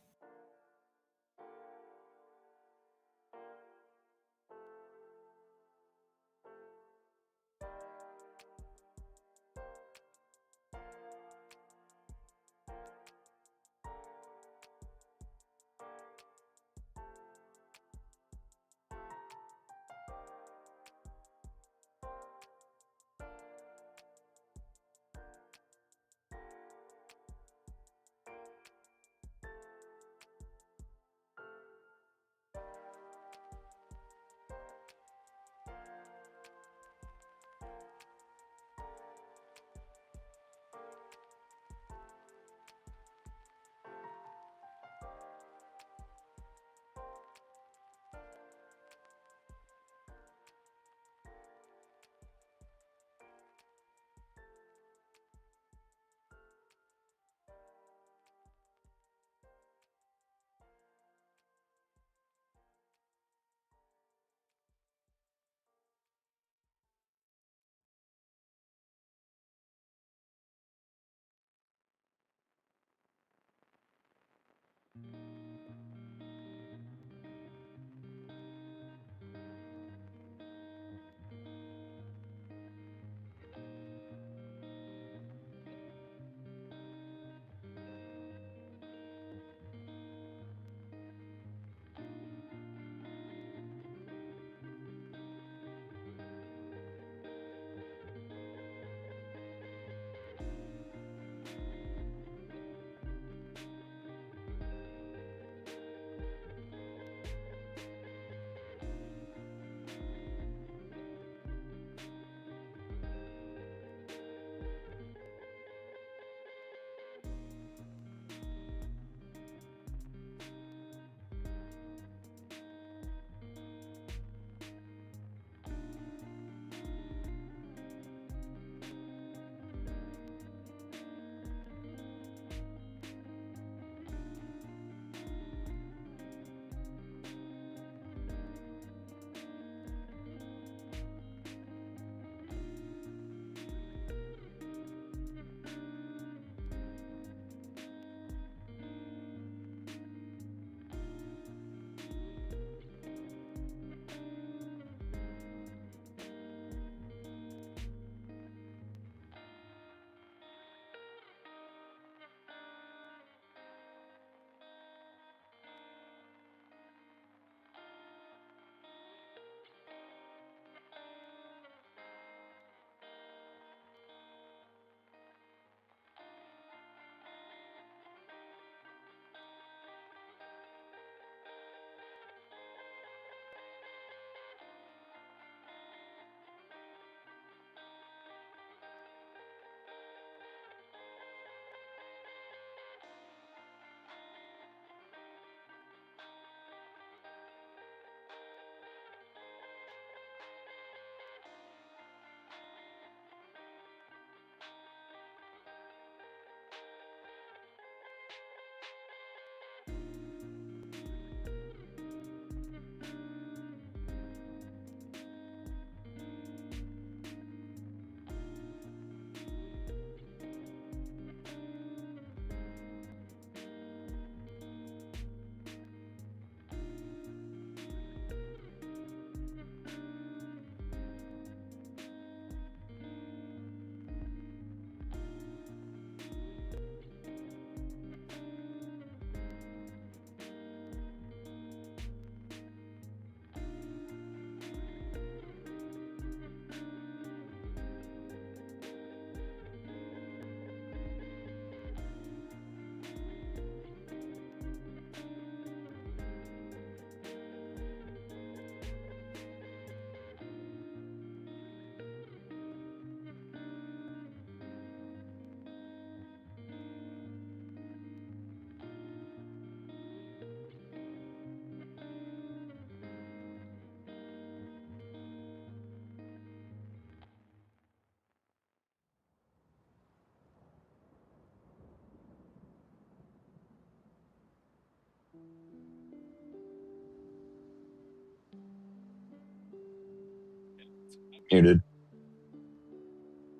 Muted.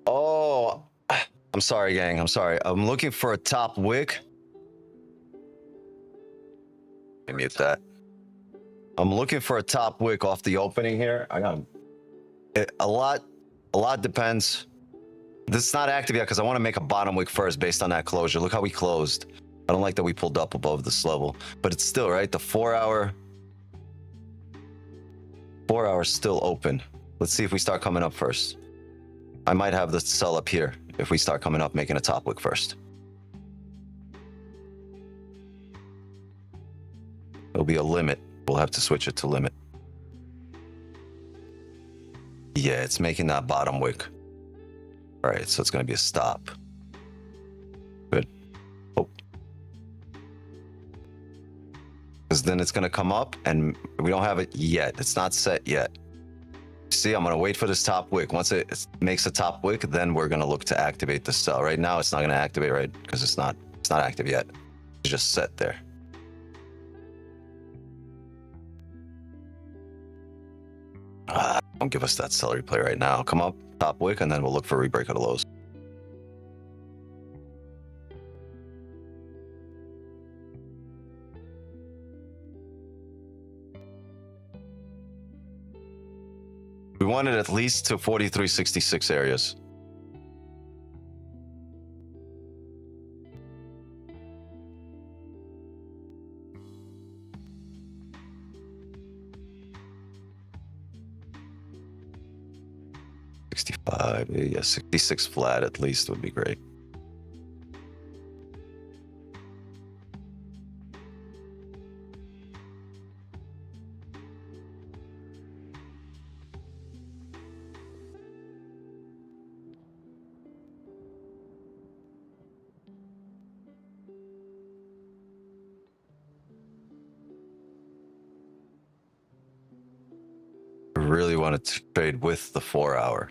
Oh, I'm sorry, gang. I'm sorry. I'm looking for a top wick. Let me mute that. I'm looking for a top wick off the opening here. I got a lot depends. This is not active yet because I want to make a bottom wick first based on that closure. Look how we closed. I don't like that we pulled up above this level, but it's still right. The 4 hour still open. Let's see if we start coming up first. I might have the sell up here if we start coming up making a top wick first. It'll be a limit. We'll have to switch it to limit. Yeah, it's making that bottom wick. All right, so it's going to be a stop. Good. Oh. Because then it's going to come up and we don't have it yet. It's not set yet. See, I'm going to wait for this top wick. Once it makes a top wick, then we're going to look to activate the sell. Right now, it's not going to activate, right? Because it's not active yet. It's just set there. Don't give us that sell replay right now. Come up, top wick, and then we'll look for rebreak of the lows. We wanted at least to 43.66 areas. Yeah, 66 flat at least would be great. I really wanted to trade with the 4 hour.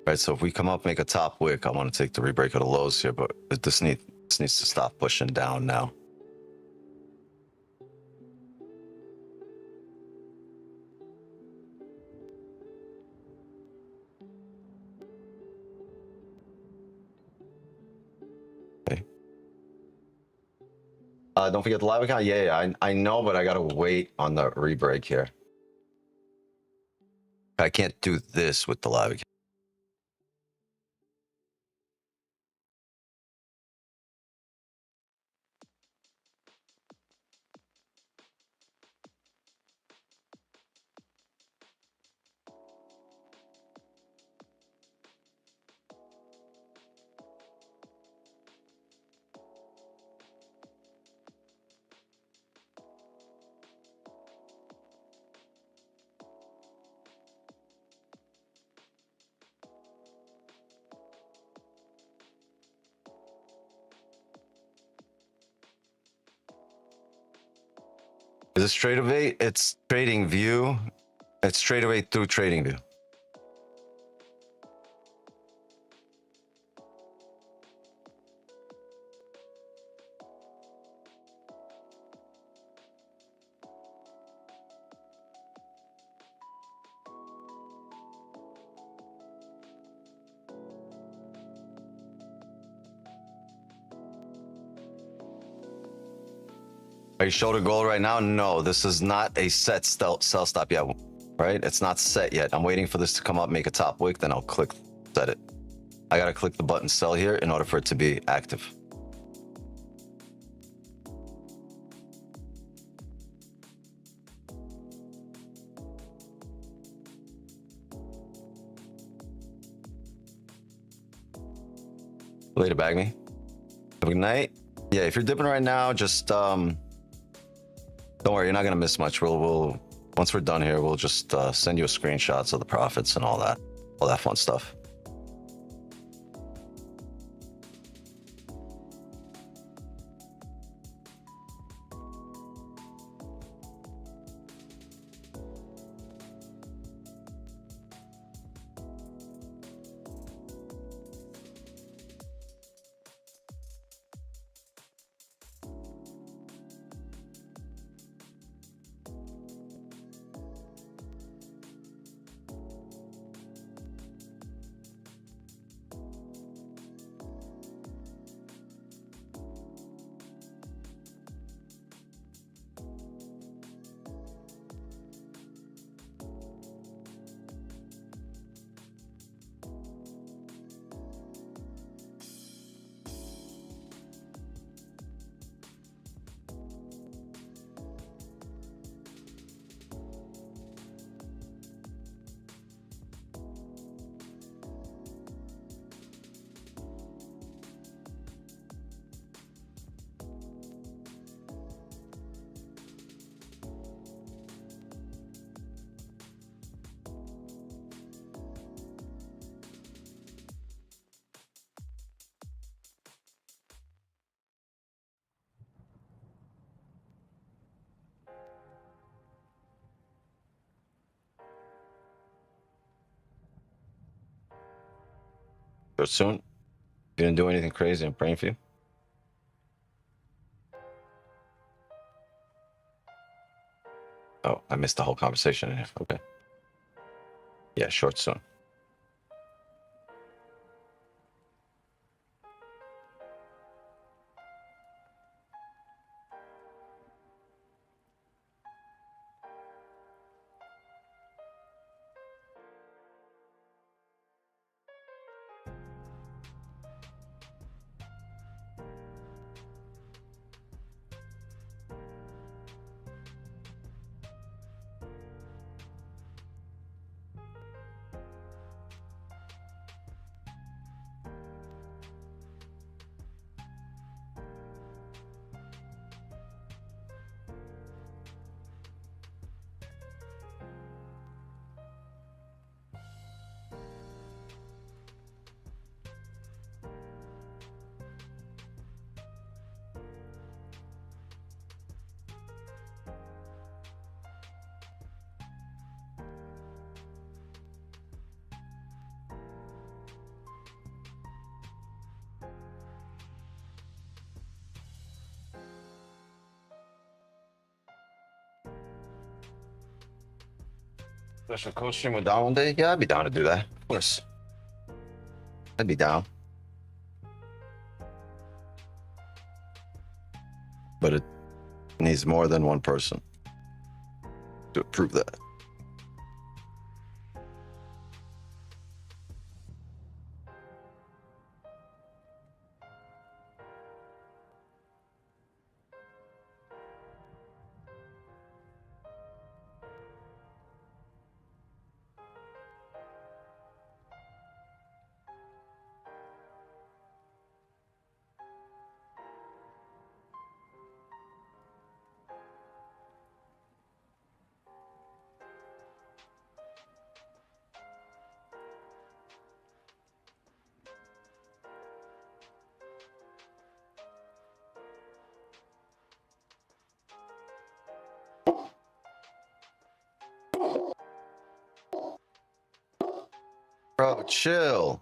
Right, so if we come up, make a top wick, I want to take the rebreak of the lows here, but this needs to stop pushing down now. Okay. Don't forget the live account. Yeah, I know, but I gotta wait on the rebreak here. I can't do this with the live account. Is it straight away? It's trading view. It's straight away through trading view. Are you showed a goal right now? No, this is not a set sell stop yet, right? It's not set yet. I'm waiting for this to come up, make a top wick, then I'll click set it. I gotta click the button sell here in order for it to be active. Later, bag me. Have a good night. Yeah, if you're dipping right now, just don't worry, you're not gonna miss much. We'll once we're done here, we'll just send you a screenshots of the profits and all that fun stuff. But soon, you didn't do anything crazy. I'm praying for you. Oh, I missed the whole conversation in here. Okay. Yeah, short soon. Special coach stream with Don one day? Yeah, I'd be down to do that. Of course. I'd be down. But it needs more than one person to approve that. Bro, chill.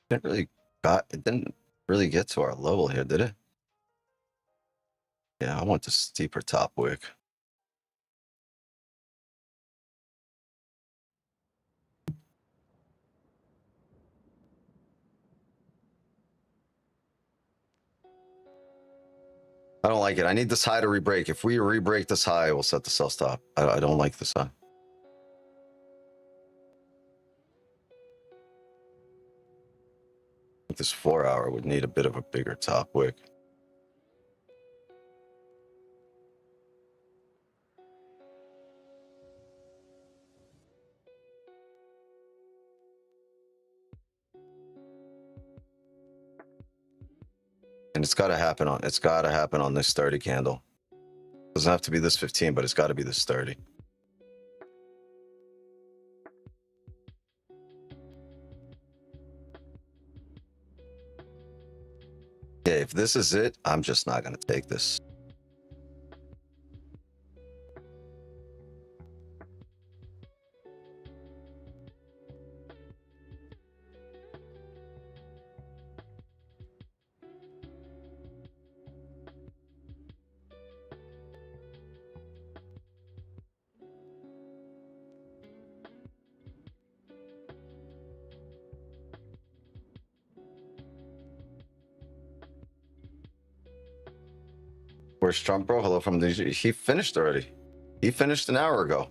It didn't really get to our level here, did it? Yeah, I want the steeper top wick. I don't like it. I need this high to re-break. If we re-break this high, we'll set the sell stop. I don't like this high. This 4 hour would need a bit of a bigger top wick. And it's got to happen on this 30 candle. Doesn't have to be this 15, but it's got to be this 30. Yeah, if this is it, I'm just not going to take this. Where's Trump, bro? Hello from the... He finished already. He finished an hour ago.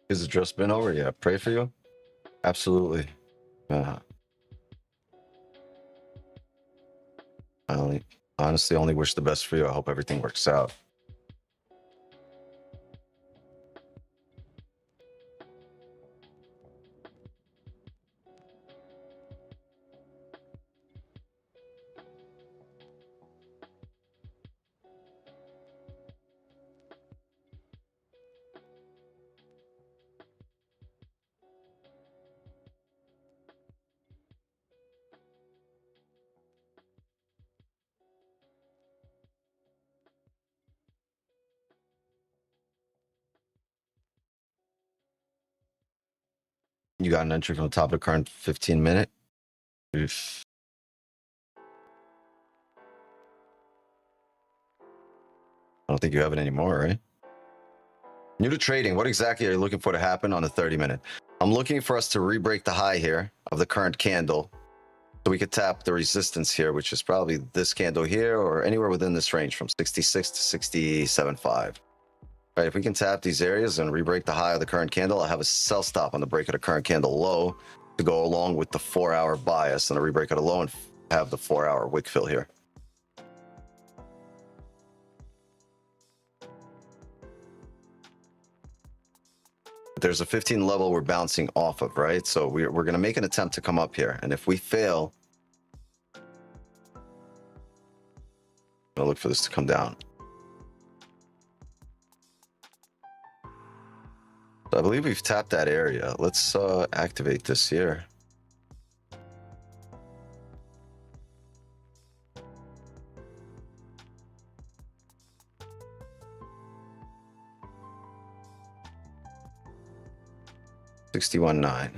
Is it just been over? Yeah, pray for you. Absolutely. I honestly only wish the best for you. I hope everything works out. You got an entry from the top of the current 15-minute. Oof. I don't think you have it anymore, right? New to trading, what exactly are you looking for to happen on the 30-minute? I'm looking for us to re-break the high here of the current candle. So we could tap the resistance here, which is probably this candle here or anywhere within this range from 66 to 67.5. Right, if we can tap these areas and re-break the high of the current candle, I'll have a sell stop on the break of the current candle low to go along with the 4-hour bias and a re-break at a low and have the 4-hour wick fill here. There's a 15 level we're bouncing off of, right? So we're going to make an attempt to come up here. And if we fail, I'll look for this to come down. So I believe we've tapped that area. Let's activate this here. $61.9.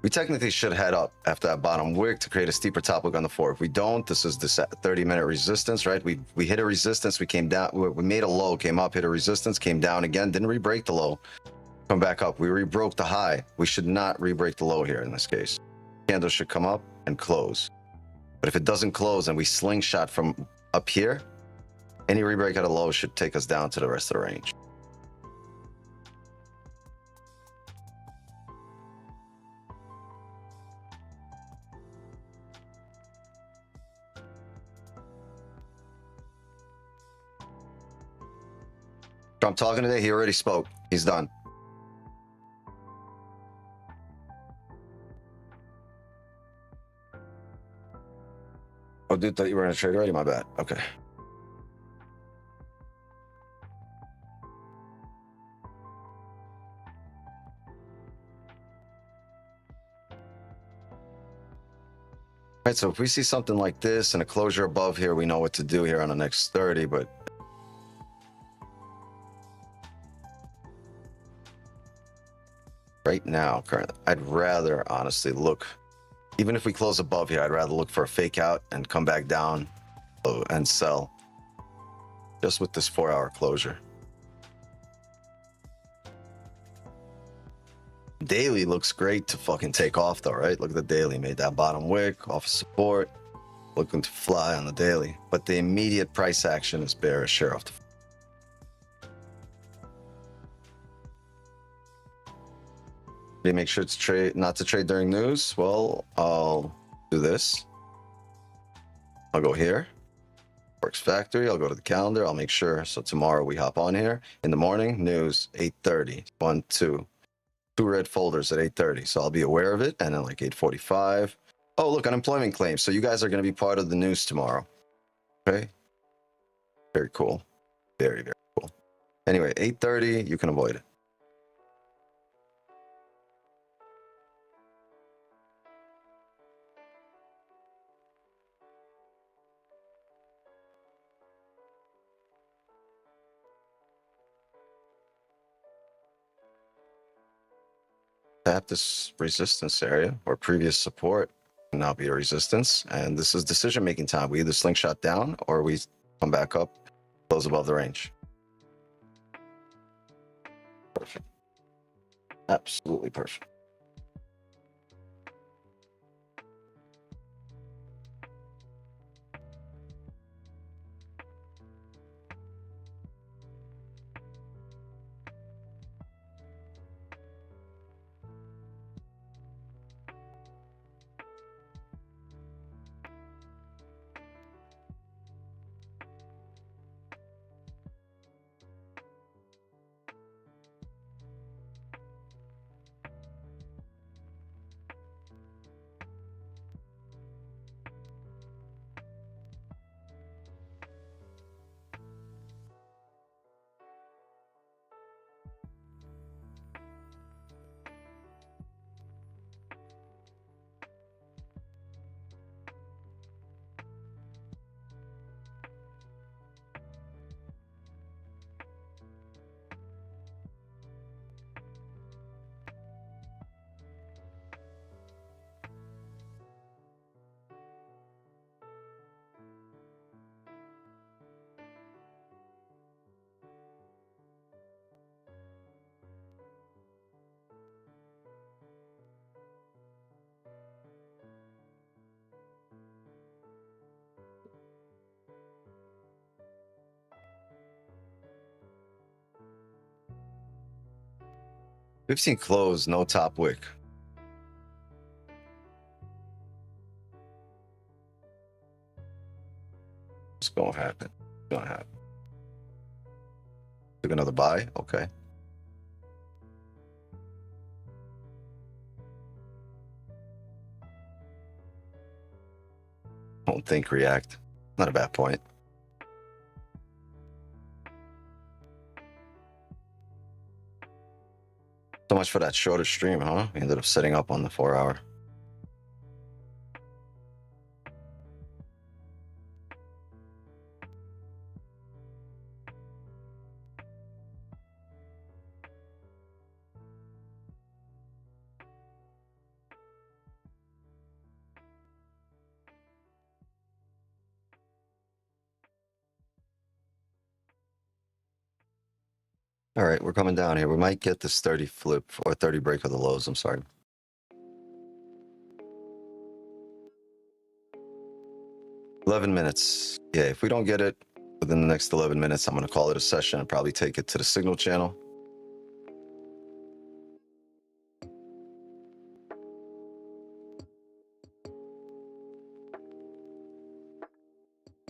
We technically should head up after that bottom wick to create a steeper top wick on the floor. If we don't, this is this 30-minute resistance, right? We hit a resistance, we came down, we made a low, came up, hit a resistance, came down again, didn't re-break the low, come back up. We re-broke the high. We should not re-break the low here in this case. Candle should come up and close. But if it doesn't close and we slingshot from up here, any re-break at a low should take us down to the rest of the range. Trump talking today, he already spoke. He's done. Oh, dude, thought you were in a trade already? My bad. Okay. All right, so if we see something like this and a closure above here, we know what to do here on the next 30, but right now, currently, I'd rather honestly look, even if we close above here, I'd rather look for a fake out and come back down and sell just with this 4-hour closure. Daily looks great to fucking take off though, right? Look at the daily, made that bottom wick off of support, looking to fly on the daily, but the immediate price action is bearish here off the. Do you make sure to trade, not to trade during news? Well, I'll do this. I'll go here, Forex Factory. I'll go to the calendar. I'll make sure. So tomorrow we hop on here in the morning. News 8:30. 1, 2 red folders at 8:30. So I'll be aware of it. And then like 8:45. Oh, look, unemployment claims. So you guys are going to be part of the news tomorrow. Okay. Very cool. Very, very cool. Anyway, 8:30. You can avoid it. Tap this resistance area or previous support can now be a resistance, and this is decision making time. We either slingshot down or we come back up, close above the range. Perfect. Absolutely perfect. 15 close, no top wick. What's gonna happen? What's gonna happen? Took another buy? Okay. Don't think react. Not a bad point. So much for that shorter stream, huh? We ended up setting up on the 4-hour. All right, we're coming down here. We might get this 30 flip or 30 break of the lows. I'm sorry. $11 Yeah, if we don't get it within the next 11 minutes, I'm going to call it a session and probably take it to the signal channel.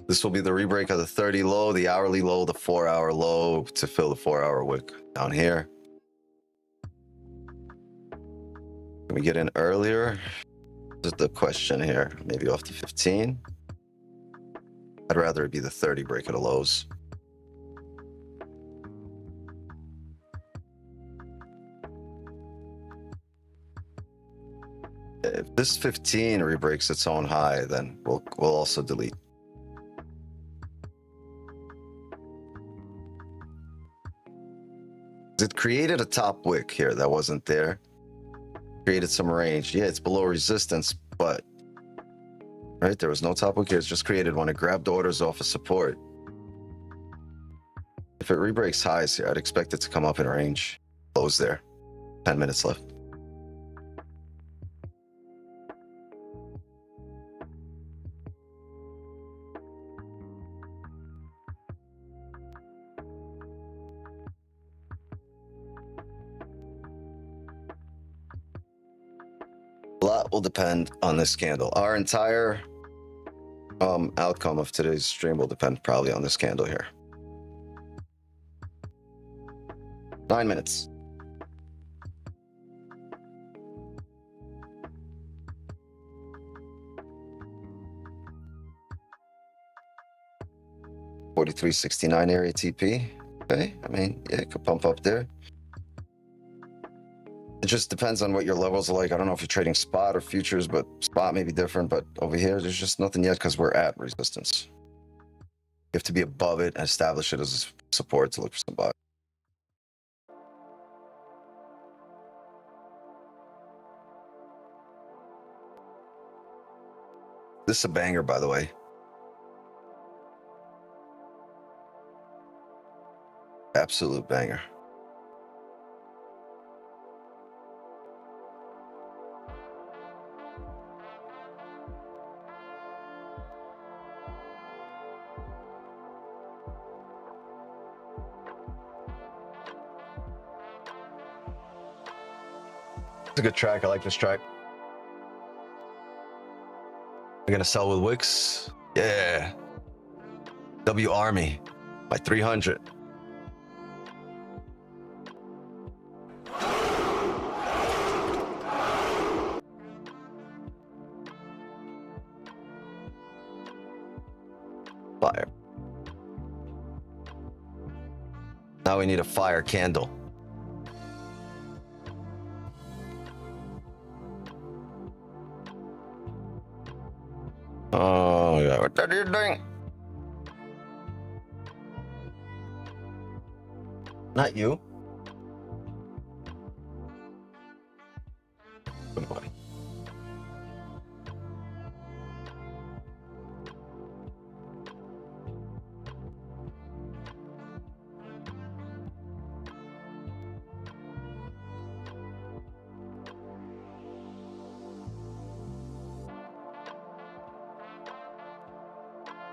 This will be the rebreak of the 30 low, the hourly low, the 4-hour low to fill the 4-hour wick down here. Can we get in earlier? This is the question here. Maybe off the 15. I'd rather it be the 30 break of the lows. If this 15 rebreaks its own high, then we'll also delete. It created a top wick here that wasn't there. Created some range. Yeah, it's below resistance, but right, there was no top wick here. It's just created one. It grabbed orders off of support. If it rebreaks highs here, I'd expect it to come up in range. Close there. 10 minutes left. A lot will depend on this candle. Our entire outcome of today's stream will depend probably on this candle here. 9 minutes. $43.69 area TP. Okay, I mean, yeah, it could pump up there. It just depends on what your levels are like. I don't know if you're trading spot or futures, but spot may be different. But over here, there's just nothing yet because we're at resistance. You have to be above it and establish it as support to look for some buy. This is a banger, by the way. Absolute banger. It's a good track. I like this track. We're gonna sell with wicks. Yeah. W Army by 300. Fire. Now we need a fire candle. Oh, yeah. What are you doing? Not you. Good boy.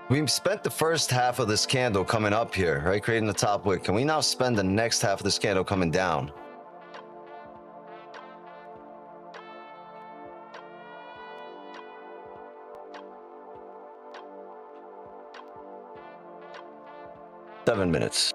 We spent the first half of this candle coming up here, right? Creating the top wick. Can we now spend the next half of this candle coming down? 7 minutes.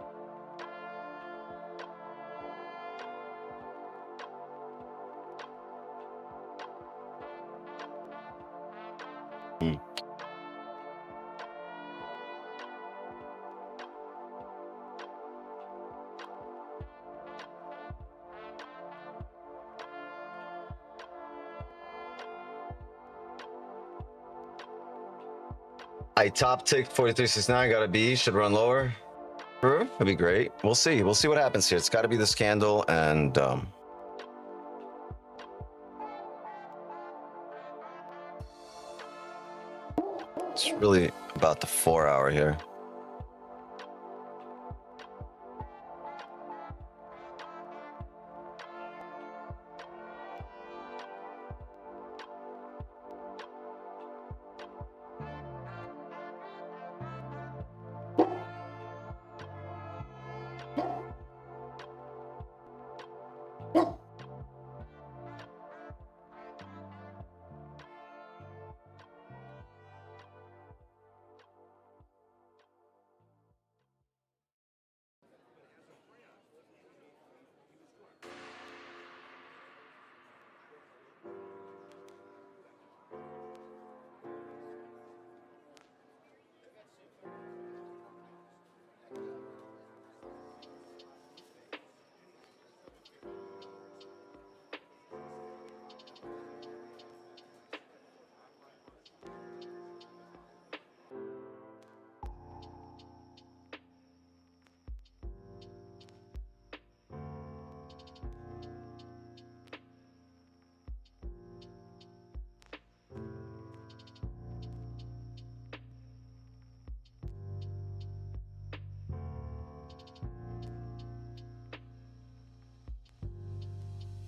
I top tick 4369, got a B, should run lower. True, that'd be great. We'll see. We'll see what happens here. It's got to be this candle, and it's really about the 4 hour here.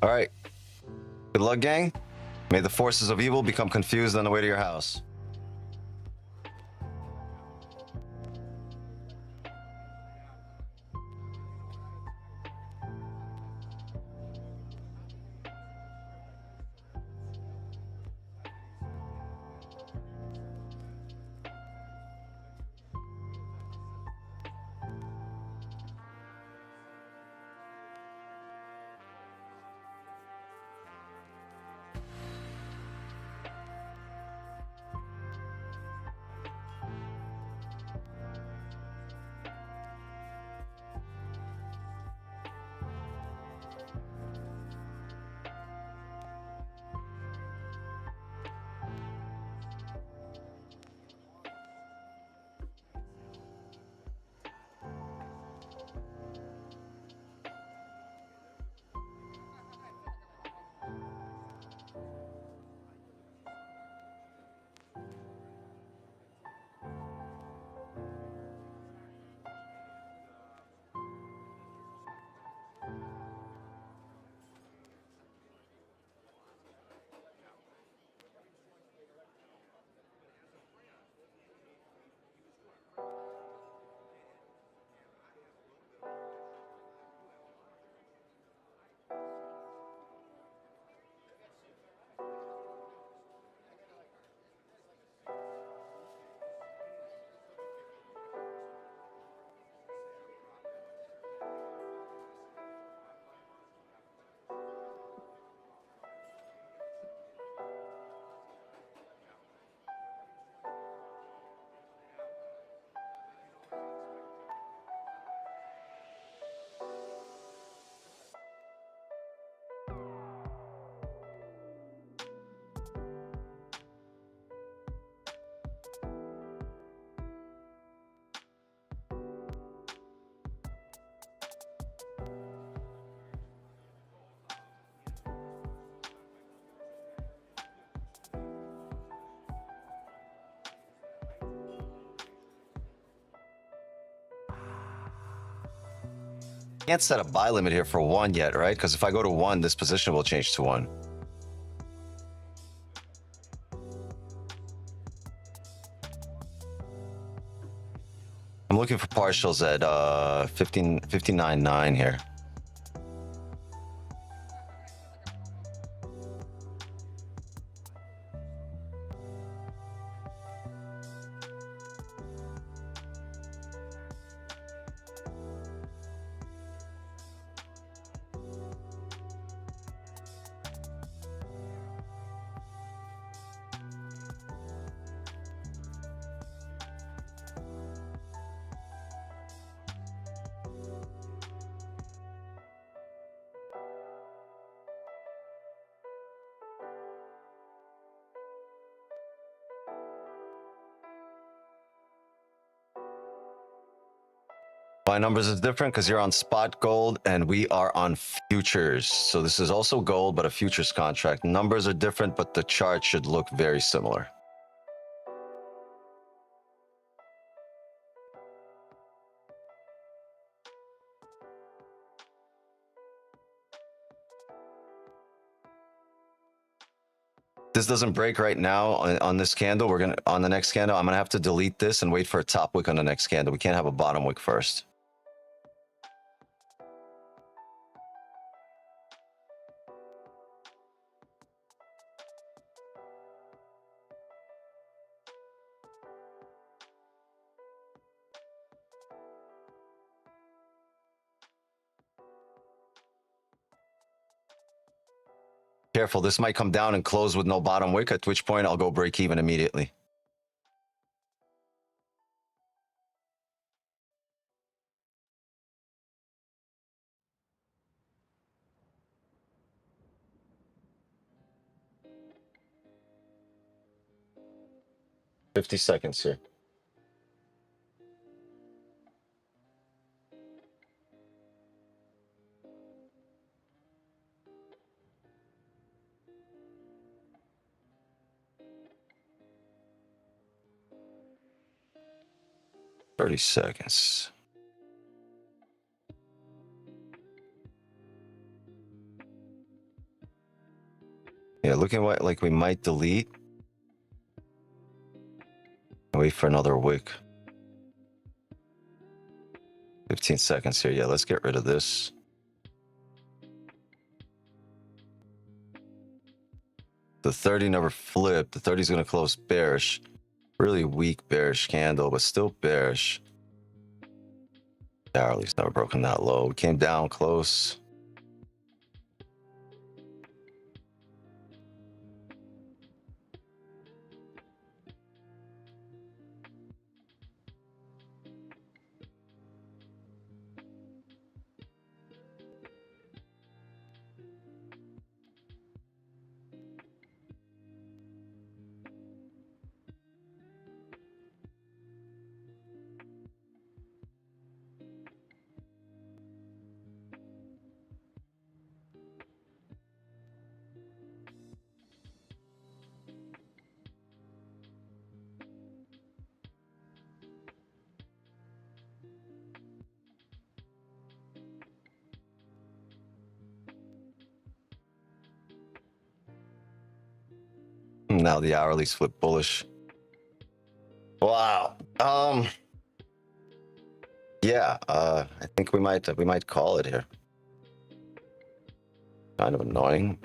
All right. Good luck, gang. May the forces of evil become confused on the way to your house. Can't set a buy limit here for 1 yet, right? Because if I go to 1, this position will change to 1. I'm looking for partials at 59.9 here. My numbers is different because you're on spot gold and we are on futures. So this is also gold, but a futures contract. Numbers are different, but the chart should look very similar. This doesn't break right now on this candle. We're gonna on the next candle. I'm gonna have to delete this and wait for a top wick on the next candle. We can't have a bottom wick first. Careful, this might come down and close with no bottom wick, at which point I'll go break even immediately. $50 here. $30. Yeah, looking like we might delete. Wait for another wick. 15 seconds here. Yeah, let's get rid of this. The 30 never flipped. The 30 is going to close bearish. Really weak bearish candle, but still bearish. Hourly's never broken that low. We came down close. Now the hourly's flip bullish. Wow. Yeah, I think we might call it here. Kind of annoying.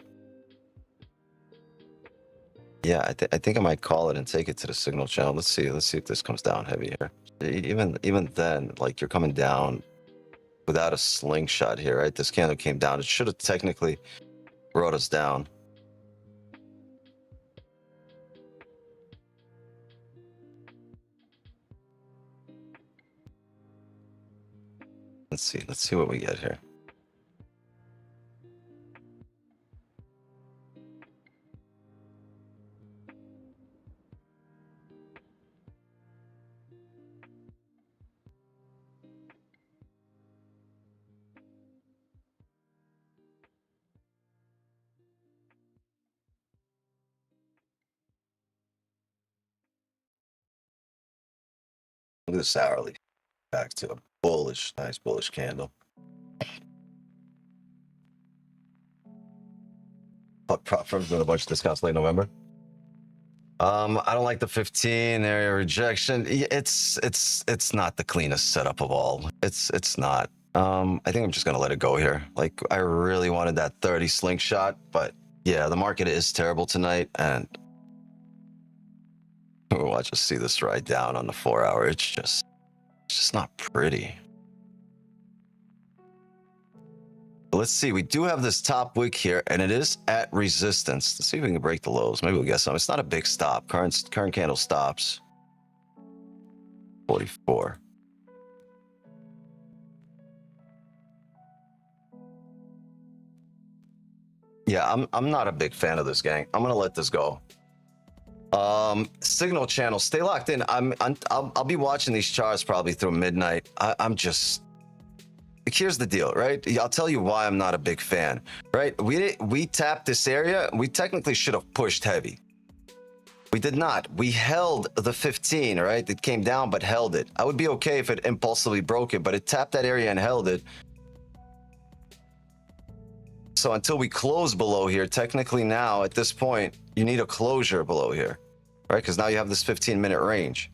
Yeah, I think I might call it and take it to the signal channel. Let's see if this comes down heavy here. Even then, like, you're coming down without a slingshot here, right? This candle came down. It should have technically brought us down. Let's see what we get here. Look at this hourly. Back to a bullish, nice bullish candle. But prop firms doing a bunch of discounts late November. I don't like the 15 area rejection. It's not the cleanest setup of all. It's not. I think I'm just gonna let it go here. Like, I really wanted that 30 slingshot, but yeah, the market is terrible tonight, and watch us see this ride down on the 4 hour. It's just not pretty. But let's see. We do have this top wick here, and it is at resistance. Let's see if we can break the lows. Maybe we'll get some. It's not a big stop. Current candle stops 44. Yeah, I'm not a big fan of this, gang. I'm gonna let this go. Signal channel, stay locked in. I'll be watching these charts probably through midnight. I'm just here's the deal, right? I'll tell you why I'm not a big fan, right? We tapped this area. We technically should have pushed heavy. We did not. We held the 15, right? It came down, but held it. I would be okay if it impulsively broke it, but it tapped that area and held it. So until we close below here, technically now at this point, you need a closure below here, right? Because now you have this 15-minute range.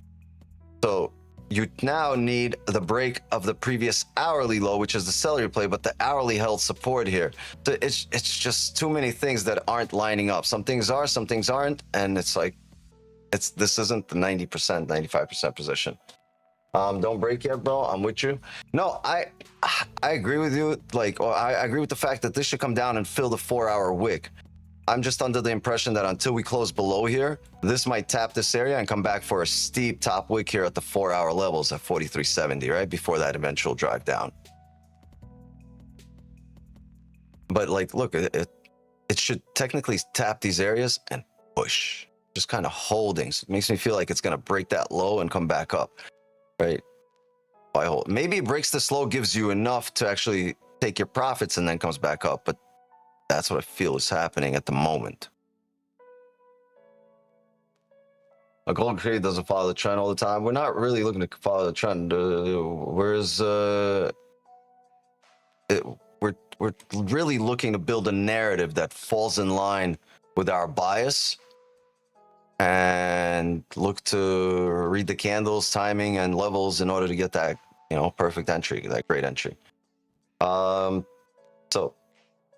So you now need the break of the previous hourly low, which is the seller play, but the hourly held support here. So it's just too many things that aren't lining up. Some things are, some things aren't, and it's like, this isn't the 90%, 95% position. Don't break yet, bro. I'm with you. No, I agree with you. Like, or I agree with the fact that this should come down and fill the 4-hour wick. I'm just under the impression that until we close below here, this might tap this area and come back for a steep top wick here at the 4-hour levels at 43.70, right? Before that eventual drive down. But like, look, it should technically tap these areas and push. Just kind of holding. So it makes me feel like it's going to break that low and come back up, right? By hold. Maybe it breaks this low, gives you enough to actually take your profits and then comes back up. But that's what I feel is happening at the moment. A gold trade doesn't follow the trend all the time. We're not really looking to follow the trend. We're really looking to build a narrative that falls in line with our bias and look to read the candles, timing, and levels in order to get that, perfect entry, that great entry. So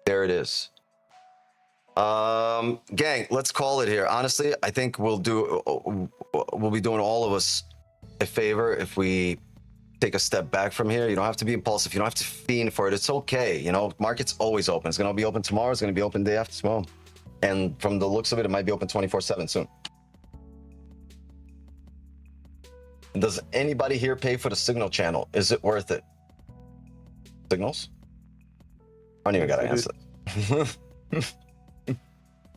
there it is. Gang, let's call it here. Honestly, I think we'll be doing all of us a favor if we take a step back from here. You don't have to be impulsive. You don't have to fiend for it. It's okay. Market's always open. It's going to be open tomorrow. It's going to be open day after tomorrow. And from the looks of it, it might be open 24/7 soon. Does anybody here pay for the signal channel? Is it worth it? Signals? I don't even gotta answer.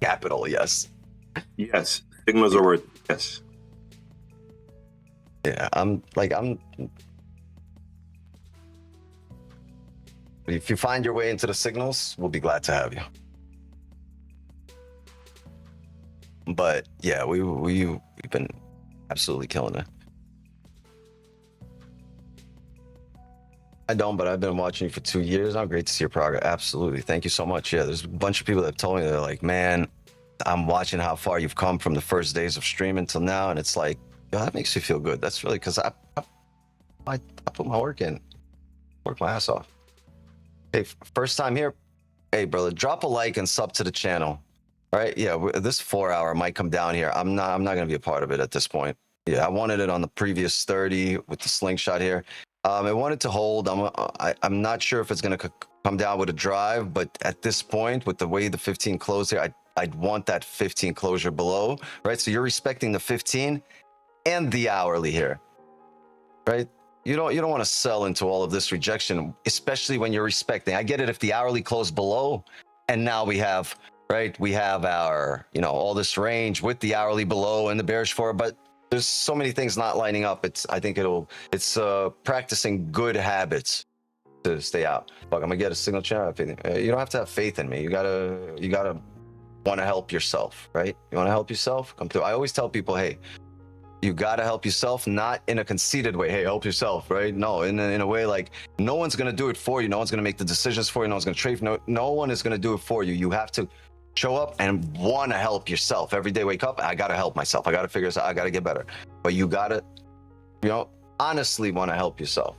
Capital, yes. Yes, signals are worth it. Yes. Yeah, if you find your way into the signals, we'll be glad to have you. But yeah, we've been absolutely killing it. I don't, but I've been watching you for 2 years. I'm great to see your progress. Absolutely. Thank you so much. Yeah, there's a bunch of people that have told me, they're like, man, I'm watching how far you've come from the first days of streaming till now. And it's like, that makes me feel good. That's really because I put my work in, work my ass off. Hey, first time here. Hey, brother, drop a like and sub to the channel. All right. Yeah, this 4-hour might come down here. I'm not going to be a part of it at this point. Yeah, I wanted it on the previous 30 with the slingshot here. I wanted to hold. I'm not sure if it's going to come down with a drive, but at this point, with the way the 15 closed here, I'd want that 15 closure below, right? So you're respecting the 15 and the hourly here, right? You don't want to sell into all of this rejection, especially when you're respecting. I get it if the hourly closed below, and now we have, right? We have our, all this range with the hourly below and the bearish forward, but there's so many things not lining up. I think it's practicing good habits to stay out. Fuck, I'm gonna get a signal channel. You don't have to have faith in me. You gotta want to help yourself, right? You want to help yourself? Come through. I always tell people, hey, you gotta help yourself, not in a conceited way. Hey, help yourself, right? No, in a way like no one's gonna do it for you. No one's gonna make the decisions for you. No one's gonna trade. No one is gonna do it for you. You have to show up and want to help yourself. Every day, wake up, I got to help myself. I got to figure this out. I got to get better. But you got to, honestly want to help yourself.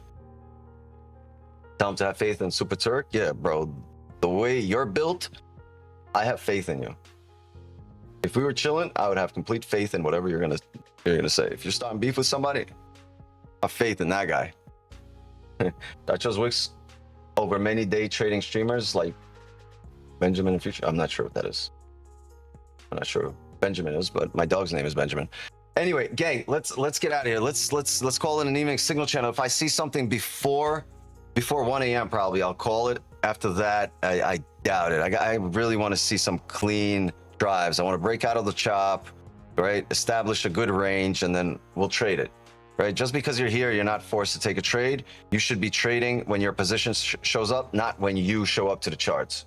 Tell them to have faith in Super Turk. Yeah, bro. The way you're built, I have faith in you. If we were chilling, I would have complete faith in whatever you're gonna say. If you're starting beef with somebody, I have faith in that guy. I chose Wix over many day trading streamers like Benjamin and Future. I'm not sure what that is. I'm not sure who Benjamin is, but my dog's name is Benjamin. Anyway, gang, let's get out of here. Let's call it an evening signal channel. If I see something before 1 a.m. probably I'll call it. After that, I doubt it. I really want to see some clean drives. I want to break out of the chop, right? Establish a good range, and then we'll trade it. right? Just because you're here, you're not forced to take a trade. You should be trading when your position shows up, not when you show up to the charts.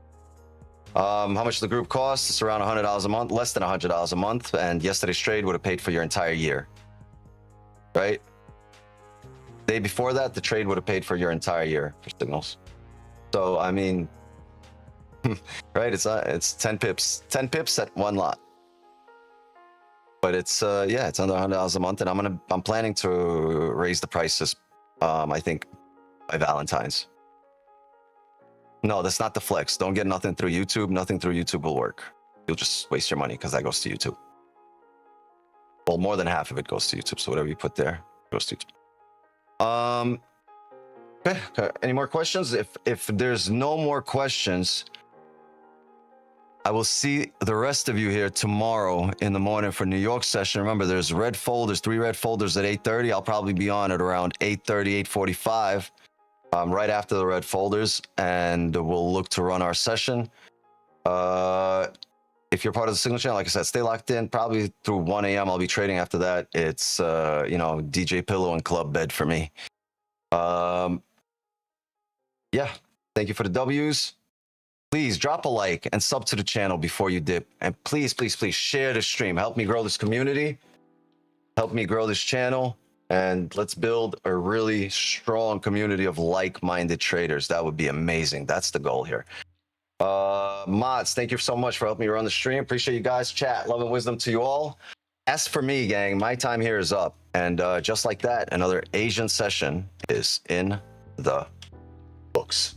How much the group costs? It's around $100 a month, less than $100 a month. And yesterday's trade would have paid for your entire year, right? Day before that, the trade would have paid for your entire year for signals. So, I mean, right? It's 10 pips at one lot. But it's yeah, it's under $100 a month, and I'm planning to raise the prices. I think by Valentine's. No, that's not the flex. Don't get nothing through YouTube. Nothing through YouTube will work. You'll just waste your money because that goes to YouTube. Well, more than half of it goes to YouTube. So whatever you put there goes to YouTube. Okay. Any more questions? If there's no more questions, I will see the rest of you here tomorrow in the morning for New York session. Remember, there's 3 red folders at 8:30. I'll probably be on at around 8:30, 8:45, right after the red folders, and we'll look to run our session. If you're part of the signal channel, like I said, stay locked in. Probably through 1 a.m. I'll be trading after that. It's DJ Pillow and Club Bed for me. Yeah, thank you for the W's. Please drop a like and sub to the channel before you dip. And please, please, please share the stream. Help me grow this community. Help me grow this channel. And let's build a really strong community of like-minded traders. That would be amazing. That's the goal here. Mods, thank you so much for helping me run the stream. Appreciate you guys. Chat, love and wisdom to you all. As for me, gang, my time here is up. And just like that, another Asian session is in the books.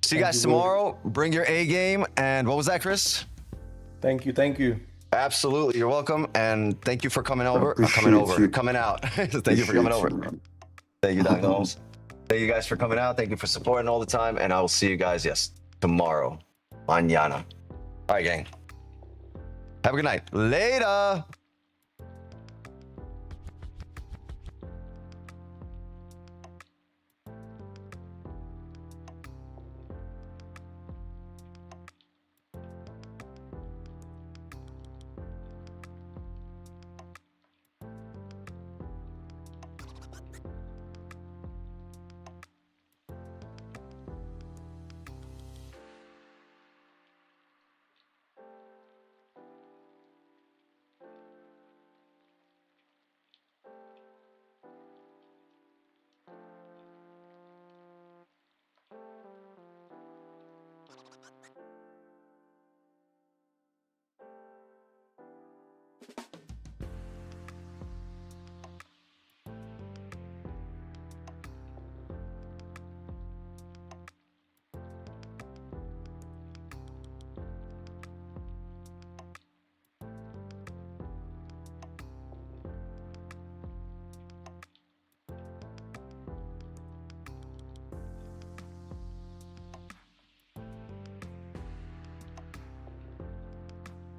See you guys tomorrow. Bring your A game. And what was that, Chris? Thank you. Absolutely. You're welcome. And thank you for coming over. Coming out. Thank you for coming over. Thank you, Dr. Holmes. Thank you guys for coming out. Thank you for supporting all the time. And I will see you guys, yes, tomorrow. Mañana. All right, gang. Have a good night. Later.